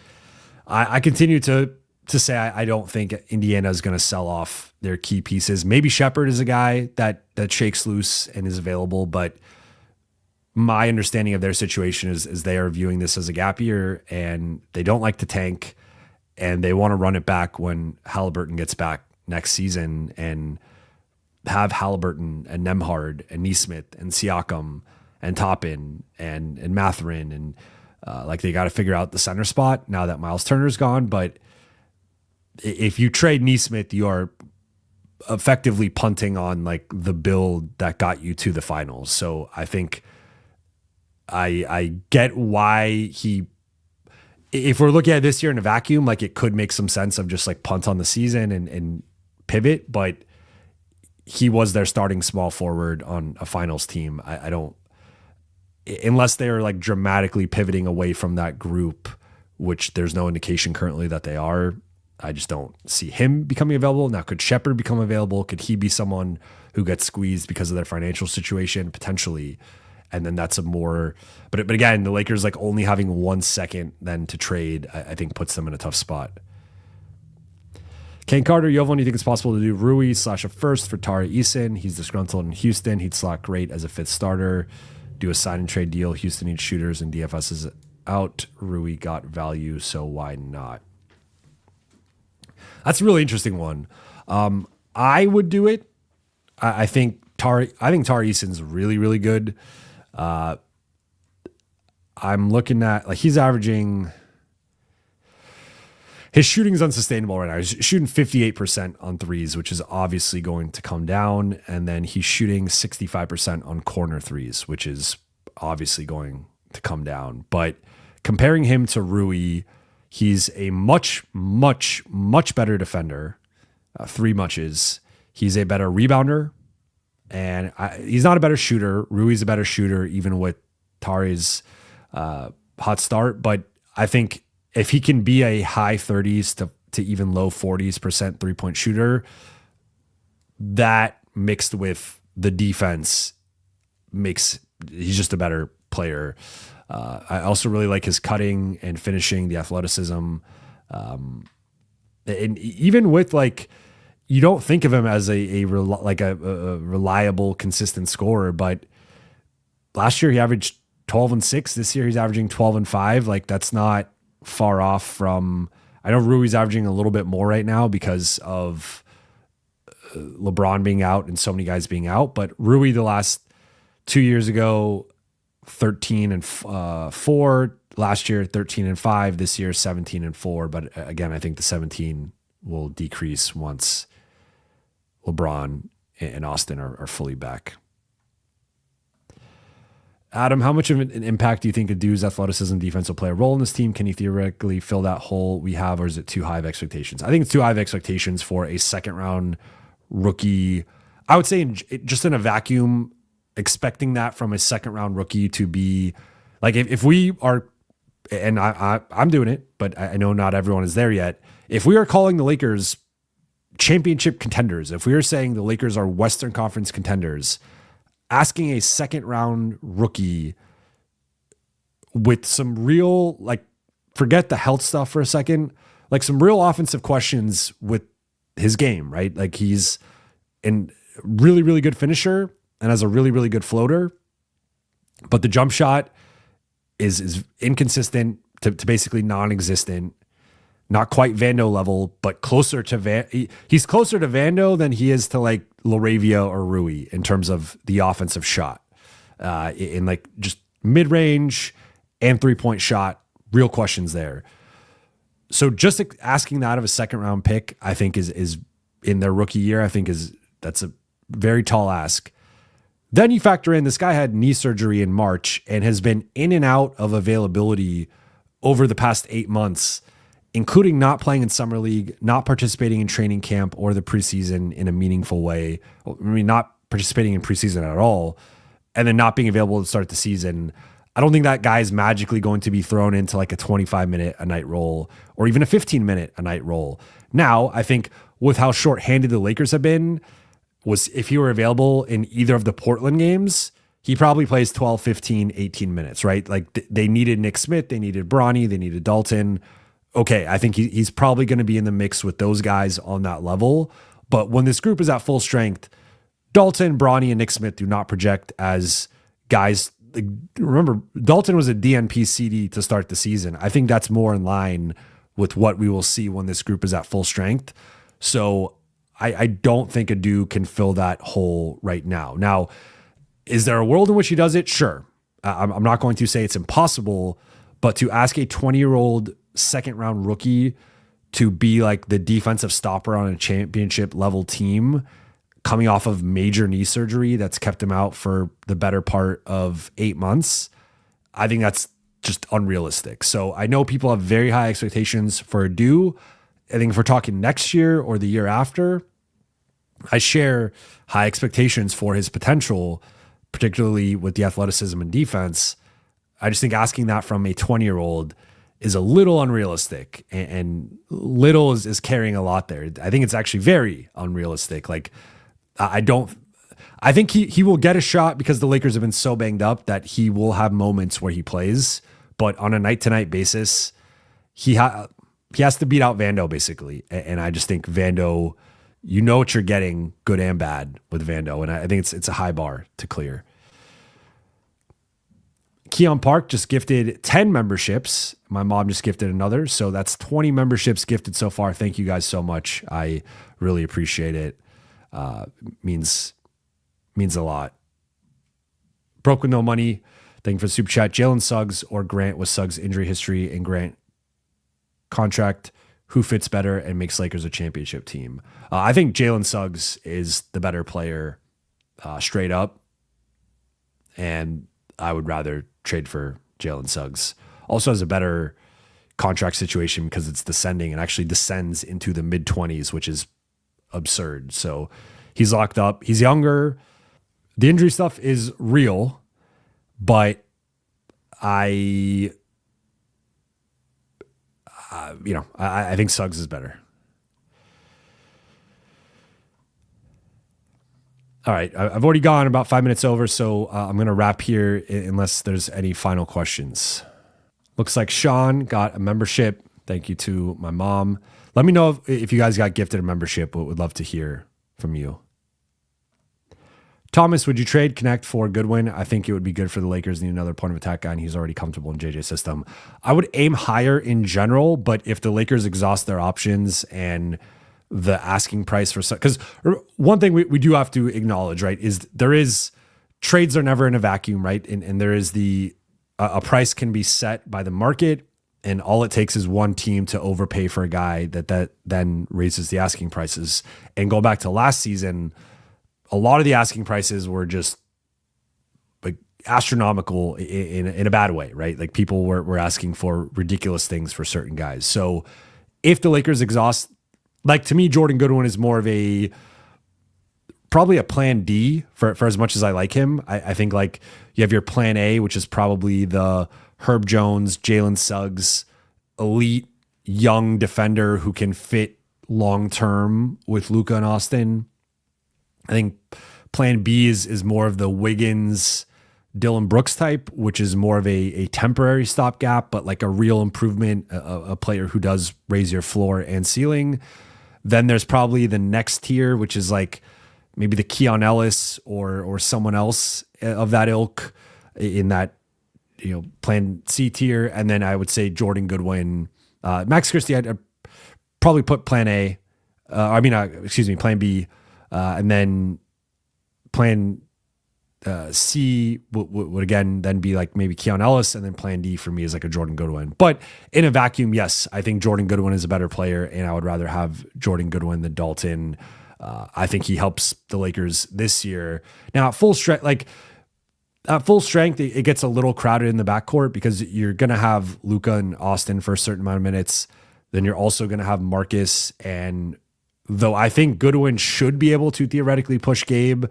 I continue to say I don't think Indiana is going to sell off their key pieces. Maybe Shepherd is a guy that shakes loose and is available, but my understanding of their situation is they are viewing this as a gap year and they don't like to tank and they want to run it back when Halliburton gets back next season and have Halliburton and Nembhard and Nesmith and Siakam and Toppin and Mathurin and like they got to figure out the center spot now that Miles Turner's gone. But if you trade Nesmith, you are effectively punting on like the build that got you to the finals. So I think I get why if we're looking at this year in a vacuum, like it could make some sense of just like punt on the season and pivot, but he was their starting small forward on a finals team. I don't, unless they are like dramatically pivoting away from that group, which there's no indication currently that they are. I just don't see him becoming available. Now, could Shepherd become available? Could he be someone who gets squeezed because of their financial situation? Potentially. And then that's a more, but again, the Lakers like only having 1 second then to trade, I think puts them in a tough spot. Kane Carter, Jovan, do you think it's possible to do Rui / a first for Tari Eason? He's disgruntled in Houston. He'd slot great as a fifth starter. Do a sign and trade deal. Houston needs shooters and DFS is out. Rui got value, so why not? That's a really interesting one. I would do it. I think Tari Eason's really, really good. I'm looking at like he's averaging. His shooting is unsustainable right now. He's shooting 58% on threes, which is obviously going to come down. And then he's shooting 65% on corner threes, which is obviously going to come down. But comparing him to Rui, he's a much, much, much better defender. 3 muches. He's a better rebounder. And he's not a better shooter. Rui's a better shooter, even with Tari's hot start. But I think if he can be a high 30s to even low 40s% 3-point shooter, that mixed with the defense makes he's just a better player. I also really like his cutting and finishing, the athleticism. And even with like, you don't think of him as a reliable, consistent scorer, but last year he averaged 12 and 6. This year he's averaging 12 and 5. Like that's not far off from, I know Rui's averaging a little bit more right now because of LeBron being out and so many guys being out, but Rui the last 2 years ago, 13 and 4, last year 13 and 5, this year 17 and 4. But again, I think the 17 will decrease once LeBron and Austin are fully back. Adam, how much of an impact do you think Adu's athleticism defense will play a role in this team? Can he theoretically fill that hole we have, or is it too high of expectations? I think it's too high of expectations for a second round rookie. I would say just in a vacuum, expecting that from a second round rookie to be like, if we are, and I'm doing it, but I know not everyone is there yet. If we are calling the Lakers championship contenders, if we are saying the Lakers are Western Conference contenders, asking a second round rookie with some real, like, forget the health stuff for a second, like some real offensive questions with his game, right? Like he's a really, really good finisher and has a really, really good floater, but the jump shot is inconsistent to basically non-existent, not quite Vando level, but closer to he's closer to Vando than he is to like Laravia or Rui in terms of the offensive shot, in like just mid-range and 3-point shot. Real questions there. So just asking that of a second round pick, I think is in their rookie year, I think that's a very tall ask. Then you factor in this guy had knee surgery in March and has been in and out of availability over the past 8 months, including not playing in summer league, not participating in training camp or the preseason in a meaningful way. I mean, not participating in preseason at all, and then not being available to start the season. I don't think that guy is magically going to be thrown into like a 25-minute a night role or even a 15-minute a night role. Now, I think with how shorthanded the Lakers have been, was if he were available in either of the Portland games, he probably plays 12, 15, 18 minutes, right? Like they needed Nick Smith, they needed Bronny, they needed Dalton. Okay, I think he's probably going to be in the mix with those guys on that level. But when this group is at full strength, Dalton, Bronny, and Nick Smith do not project as guys. Like, remember, Dalton was a DNP CD to start the season. I think that's more in line with what we will see when this group is at full strength. So I don't think Adu can fill that hole right now. Now, is there a world in which he does it? Sure. I'm not going to say it's impossible, but to ask a 20-year-old second round rookie to be like the defensive stopper on a championship level team coming off of major knee surgery that's kept him out for the better part of 8 months, I think that's just unrealistic. So I know people have very high expectations for Adu. I think if we're talking next year or the year after, I share high expectations for his potential, particularly with the athleticism and defense. I just think asking that from a 20-year-old is a little unrealistic, and little is carrying a lot there. I think it's actually very unrealistic. Like, I think he will get a shot because the Lakers have been so banged up that he will have moments where he plays, but on a night-to-night basis, he has to beat out Vando basically. And I just think Vando, you know what you're getting, good and bad with Vando. And I think it's a high bar to clear. Keon Park just gifted 10 memberships. My mom just gifted another. So that's 20 memberships gifted so far. Thank you guys so much. I really appreciate it. Means a lot. Broke with no money. Thank you for the super chat. Jalen Suggs or Grant with Suggs' injury history and Grant contract. Who fits better and makes Lakers a championship team? I think Jalen Suggs is the better player, straight up. And I would rather trade for Jalen Suggs. Also has a better contract situation because it's descending and actually descends into the mid-20s, which is absurd. So he's locked up. He's younger. The injury stuff is real, but I think Suggs is better. All right. I've already gone about 5 minutes over, so I'm going to wrap here unless there's any final questions. Looks like Sean got a membership. Thank you to my mom. Let me know if you guys got gifted a membership. Would love to hear from you. Thomas, would you trade Connect for Goodwin? I think it would be good for the Lakers. Need another point of attack guy, and he's already comfortable in JJ's system. I would aim higher in general, but if the Lakers exhaust their options and the asking price for, because one thing we do have to acknowledge, right, is trades are never in a vacuum, right? And there is a price can be set by the market, and all it takes is one team to overpay for a guy that then raises the asking prices. And go back to last season, a lot of the asking prices were just like astronomical in a bad way, right? Like people were asking for ridiculous things for certain guys. So if the Lakers exhaust, like to me, Jordan Goodwin is more of probably a plan D for as much as I like him. I think like you have your plan A, which is probably the Herb Jones, Jalen Suggs, elite young defender who can fit long-term with Luka and Austin. I think Plan B is more of the Wiggins, Dylan Brooks type, which is more of a temporary stopgap, but like a real improvement, a player who does raise your floor and ceiling. Then there's probably the next tier, which is like maybe the Keon Ellis or someone else of that ilk in that, Plan C tier. And then I would say Jordan Goodwin, Max Christie. I'd probably put Plan A. Plan B, and then Plan C would again then be like maybe Keon Ellis, and then Plan D for me is like a Jordan Goodwin. But in a vacuum, yes, I think Jordan Goodwin is a better player, and I would rather have Jordan Goodwin than Dalton. I think he helps the Lakers this year. Now at full strength, it gets a little crowded in the backcourt because you're going to have Luka and Austin for a certain amount of minutes. Then you're also going to have Marcus, and though I think Goodwin should be able to theoretically push Gabe,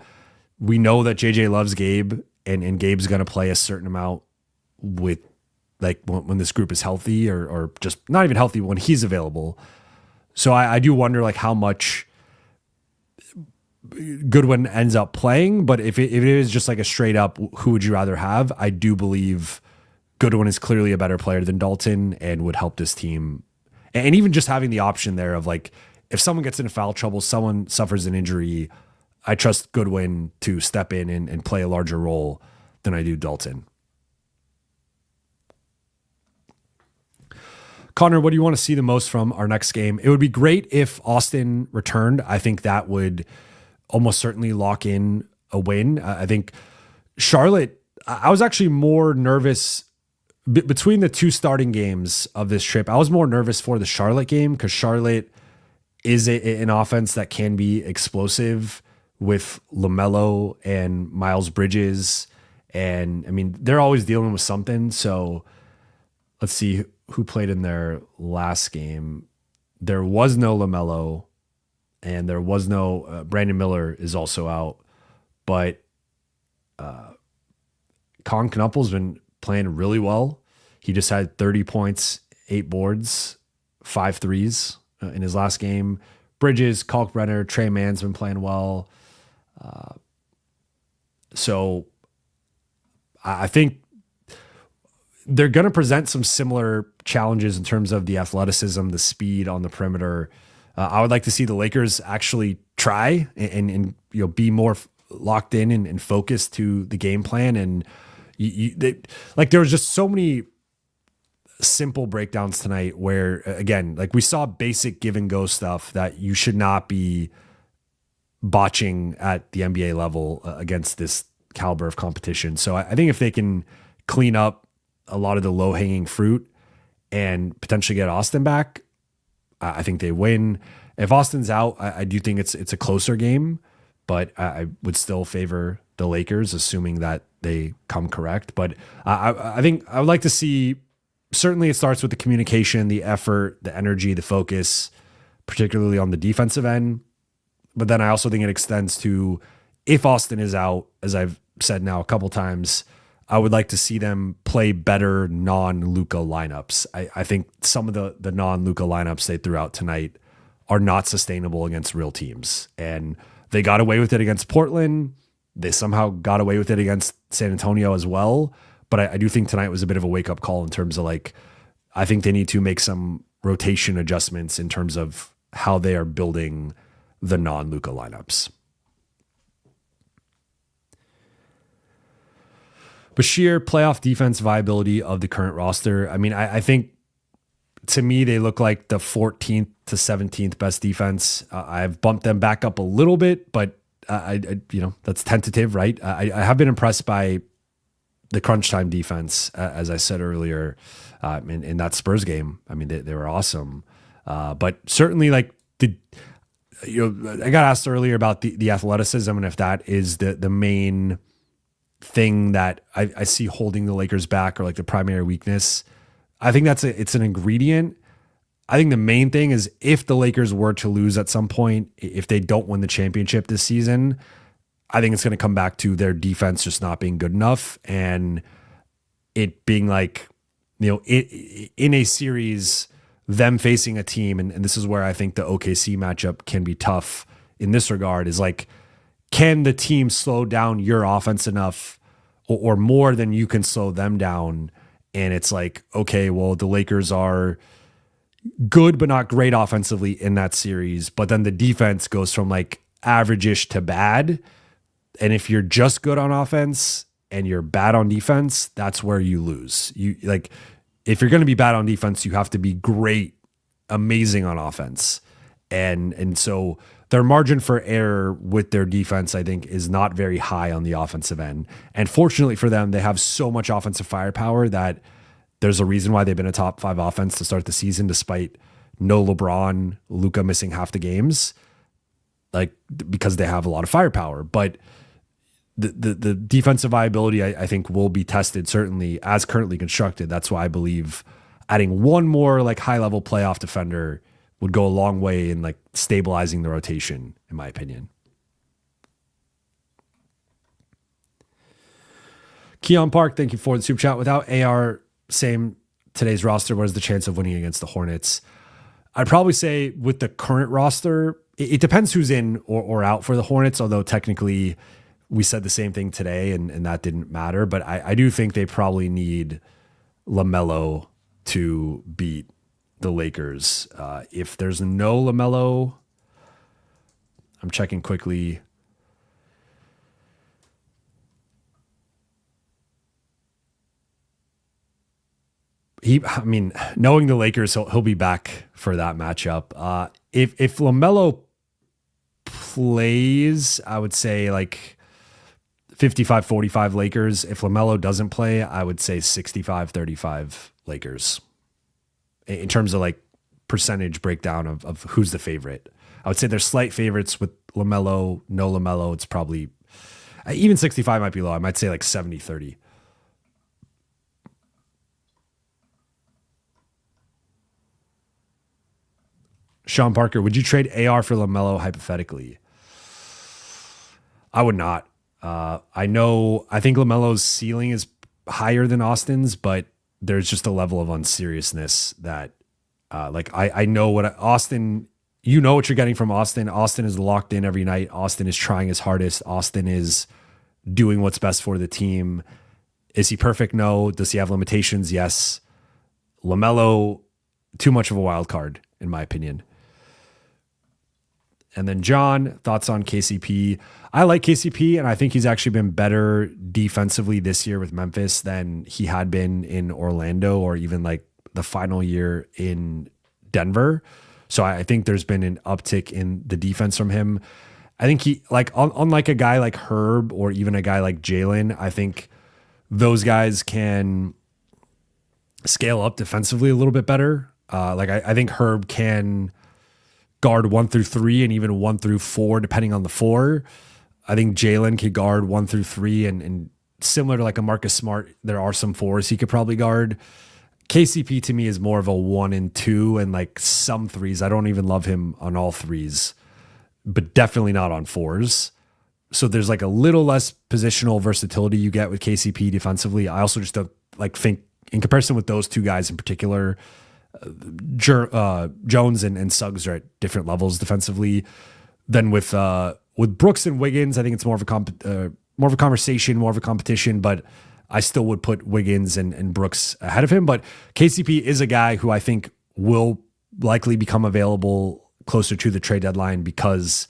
we know that JJ loves Gabe, and Gabe's going to play a certain amount with like when this group is healthy or just not even healthy when he's available. So I do wonder like how much Goodwin ends up playing, but if it is just like a straight up, who would you rather have? I do believe Goodwin is clearly a better player than Dalton and would help this team. And even just having the option there of like, if someone gets into foul trouble, someone suffers an injury, I trust Goodwin to step in and play a larger role than I do Dalton. Connor, what do you want to see the most from our next game? It would be great if Austin returned. I think that would almost certainly lock in a win. I think Charlotte, I was actually more nervous between the two starting games of this trip. I was more nervous for the Charlotte game because Charlotte is an offense that can be explosive with LaMelo and Miles Bridges. And I mean, they're always dealing with something. So let's see who played in their last game. There was no LaMelo, and there was no Brandon Miller is also out. But Colin Knupple's been playing really well. He just had 30 points, 8 boards, 5 threes in his last game. Bridges, Kalkbrenner, Trey Mann's been playing well. So I think they're going to present some similar challenges in terms of the athleticism, the speed on the perimeter. I would like to see the Lakers actually try and be more locked in and focused to the game plan. And there was just so many simple breakdowns tonight where, again, like we saw basic give and go stuff that you should not be botching at the NBA level against this caliber of competition. So I think if they can clean up a lot of the low hanging fruit and potentially get Austin back, I think they win. If Austin's out, I do think it's a closer game, but I would still favor the Lakers, assuming that they come correct. But I think I would like to see, certainly it starts with the communication, the effort, the energy, the focus, particularly on the defensive end. But then I also think it extends to, if Austin is out, as I've said now a couple times, I would like to see them play better non-Luka lineups. I think some of the non-Luka lineups they threw out tonight are not sustainable against real teams. And they got away with it against Portland. They somehow got away with it against San Antonio as well. But I do think tonight was a bit of a wake-up call in terms of like, I think they need to make some rotation adjustments in terms of how they are building the non-Luka lineups. Bashir, playoff defense viability of the current roster. I mean, I think to me, they look like the 14th to 17th best defense. I've bumped them back up a little bit, but that's tentative, right? I have been impressed by the crunch time defense, as I said earlier, in that Spurs game. I mean, they were awesome. But certainly like I got asked earlier about the athleticism and if that is the main thing that I see holding the Lakers back or like the primary weakness. I think it's an ingredient. I think the main thing is if the Lakers were to lose at some point, if they don't win the championship this season, I think it's going to come back to their defense just not being good enough and it being like, in a series, them facing a team. And this is where I think the OKC matchup can be tough in this regard is like, can the team slow down your offense enough or more than you can slow them down? And it's like, okay, well, the Lakers are good but not great offensively in that series, but then the defense goes from like average-ish to bad. And if you're just good on offense and you're bad on defense, that's where you lose. You like, if you're going to be bad on defense, you have to be great, amazing on offense. And so their margin for error with their defense, I think, is not very high on the offensive end. And fortunately for them, they have so much offensive firepower that there's a reason why they've been a top 5 offense to start the season, despite no LeBron, Luka missing half the games, like because they have a lot of firepower. But the defensive viability, I think, will be tested certainly as currently constructed. That's why I believe adding one more like high level playoff defender would go a long way in like stabilizing the rotation, in my opinion. Keon Park, thank you for the super chat. Without AR, same today's roster, what is the chance of winning against the Hornets? I'd probably say with the current roster, it depends who's in or out for the Hornets, although technically we said the same thing today and that didn't matter. But I do think they probably need LaMelo to beat the Lakers. If there's no LaMelo, I'm checking quickly. Knowing the Lakers, he'll be back for that matchup. If LaMelo plays, I would say like 55-45 Lakers. If LaMelo doesn't play, I would say 65-35 Lakers. In terms of like percentage breakdown of who's the favorite, I would say there's slight favorites with LaMelo. No LaMelo, it's probably even 65 might be low. I might say like 70-30. Sean Parker, would you trade AR for LaMelo hypothetically? I would not. I think LaMelo's ceiling is higher than Austin's, but there's just a level of unseriousness that I know what Austin, you know what you're getting from Austin. Austin is locked in every night. Austin is trying his hardest. Austin is doing what's best for the team. Is he perfect? No. Does he have limitations? Yes. LaMelo, too much of a wild card, in my opinion. And then John, thoughts on KCP. I like KCP, and I think he's actually been better defensively this year with Memphis than he had been in Orlando or even like the final year in Denver. So I think there's been an uptick in the defense from him. I think he, like, unlike a guy like Herb or even a guy like Jalen, I think those guys can scale up defensively a little bit better. I think Herb can guard 1 through 3 and even 1 through 4, depending on the 4. I think Jalen could guard 1 through 3 and similar to like a Marcus Smart, there are some 4s he could probably guard. KCP to me is more of a 1 and 2 and like some 3s. I don't even love him on all 3s, but definitely not on 4s. So there's like a little less positional versatility you get with KCP defensively. I also just don't think in comparison with those two guys in particular, Jones and Suggs are at different levels defensively than with Brooks and Wiggins. I think it's more of a conversation, more of a competition, but I still would put Wiggins and Brooks ahead of him. But KCP is a guy who I think will likely become available closer to the trade deadline because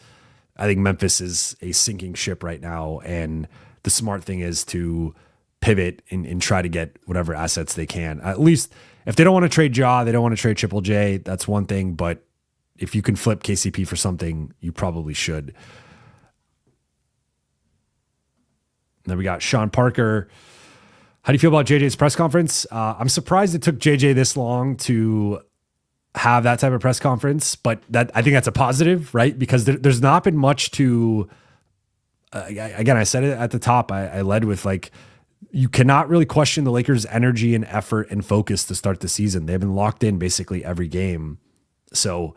I think Memphis is a sinking ship right now. And the smart thing is to pivot and try to get whatever assets they can. At least if they don't want to trade Ja, they don't want to trade Triple J, that's one thing. But if you can flip KCP for something, you probably should. And then we got Sean Parker. How do you feel about JJ's press conference? I'm surprised it took JJ this long to have that type of press conference, but I think that's a positive, right? Because there's not been much to, again, I said it at the top, I led with like, you cannot really question the Lakers' energy and effort and focus to start the season. They've been locked in basically every game. So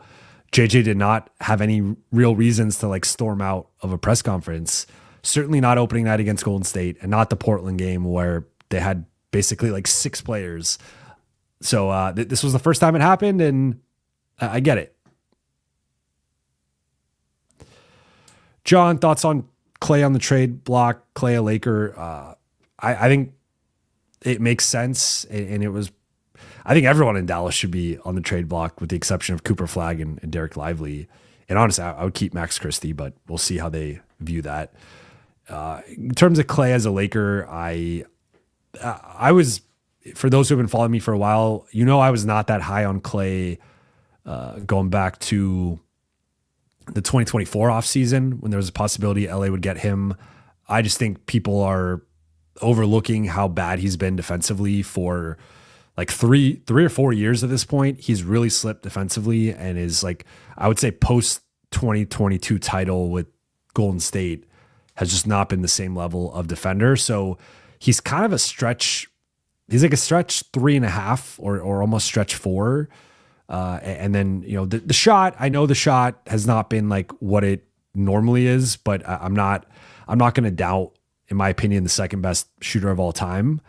JJ did not have any real reasons to like storm out of a press conference. Certainly not opening that against Golden State and not the Portland game where they had basically like 6 players. So this was the first time it happened, and I get it. John, thoughts on Clay on the trade block, Clay a Laker, I think it makes sense. And it was, I think everyone in Dallas should be on the trade block with the exception of Cooper Flagg and Derek Lively. And honestly, I would keep Max Christie, but we'll see how they view that. In terms of Clay as a Laker, I was, for those who have been following me for a while, I was not that high on Clay going back to the 2024 offseason when there was a possibility LA would get him. I just think people are overlooking how bad he's been defensively for like three or 4 years at this point. He's really slipped defensively and is like, I would say post 2022 title with Golden State has just not been the same level of defender. So he's kind of a stretch. He's like a stretch 3.5 or almost stretch 4. And then, the shot, I know the shot has not been like what it normally is, but I'm not going to doubt, in my opinion, the second best shooter of all time.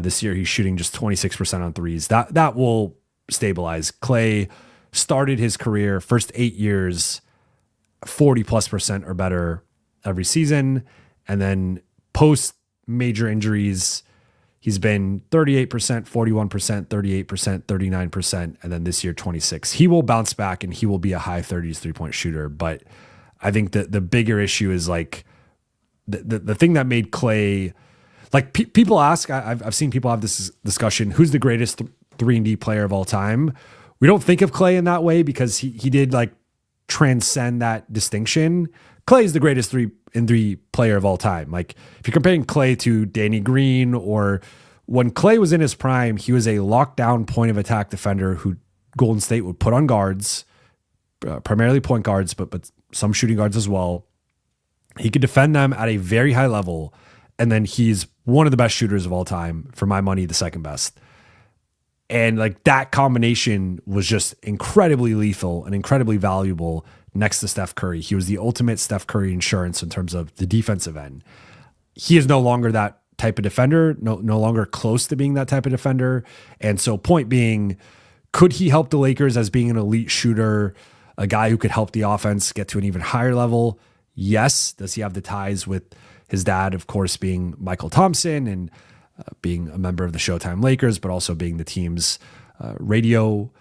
This year, he's shooting just 26% on threes. That will stabilize. Clay started his career first 8 years, 40+% or better every season. And then post major injuries, he's been 38%, 41%, 38%, 39%, and then this year 26%. He will bounce back and he will be a high 30s 3-point shooter. But I think that the bigger issue is like the thing that made Clay, like people ask, I've seen people have this discussion, who's the greatest 3-and-D player of all time? We don't think of Clay in that way because he did like transcend that distinction. Clay is the greatest 3-and-D player of all time. Like if you're comparing Clay to Danny Green, or when Clay was in his prime, he was a lockdown point of attack defender who Golden State would put on guards, primarily point guards, but some shooting guards as well. He could defend them at a very high level. And then he's one of the best shooters of all time, for my money, the second best. And like that combination was just incredibly lethal and incredibly valuable next to Steph Curry. He was the ultimate Steph Curry insurance in terms of the defensive end. He is no longer that type of defender, no longer close to being that type of defender. And so point being, could he help the Lakers as being an elite shooter, a guy who could help the offense get to an even higher level? Yes. Does he have the ties with his dad, of course, being Michael Thompson and being a member of the Showtime Lakers, but also being the team's radio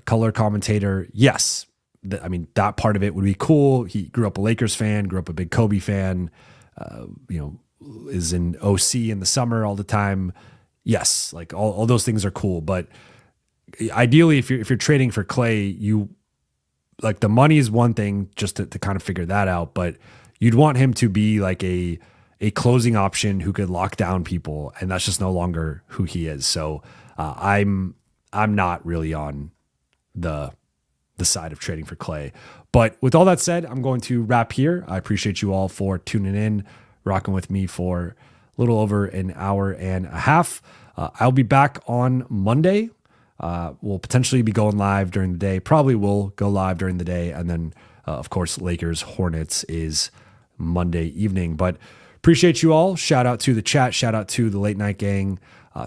color commentator? Yes. That part of it would be cool. He grew up a Lakers fan, grew up a big Kobe fan, is in OC in the summer all the time. Yes, like all those things are cool. But ideally, if you're trading for Clay, you like the money is one thing just to kind of figure that out, but you'd want him to be like a closing option who could lock down people, and that's just no longer who he is. So I'm not really on the side of trading for Clay. But with all that said, I'm going to wrap here. I appreciate you all for tuning in, rocking with me for a little over an hour and a half. I'll be back on Monday. We'll potentially be going live during the day. Probably will go live during the day. And then, of course, Lakers Hornets is Monday evening. But appreciate you all. Shout out to the chat. Shout out to the Late Night Gang.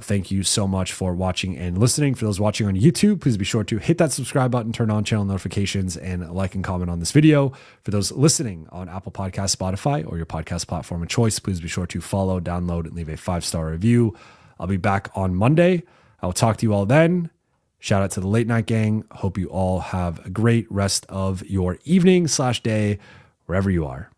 Thank you so much for watching and listening. For those watching on YouTube, please be sure to hit that subscribe button, turn on channel notifications, and like and comment on this video. For those listening on Apple Podcasts, Spotify, or your podcast platform of choice, please be sure to follow, download, and leave a 5-star review. I'll be back on Monday. I will talk to you all then. Shout out to the Late Night Gang. Hope you all have a great rest of your evening/day, wherever you are.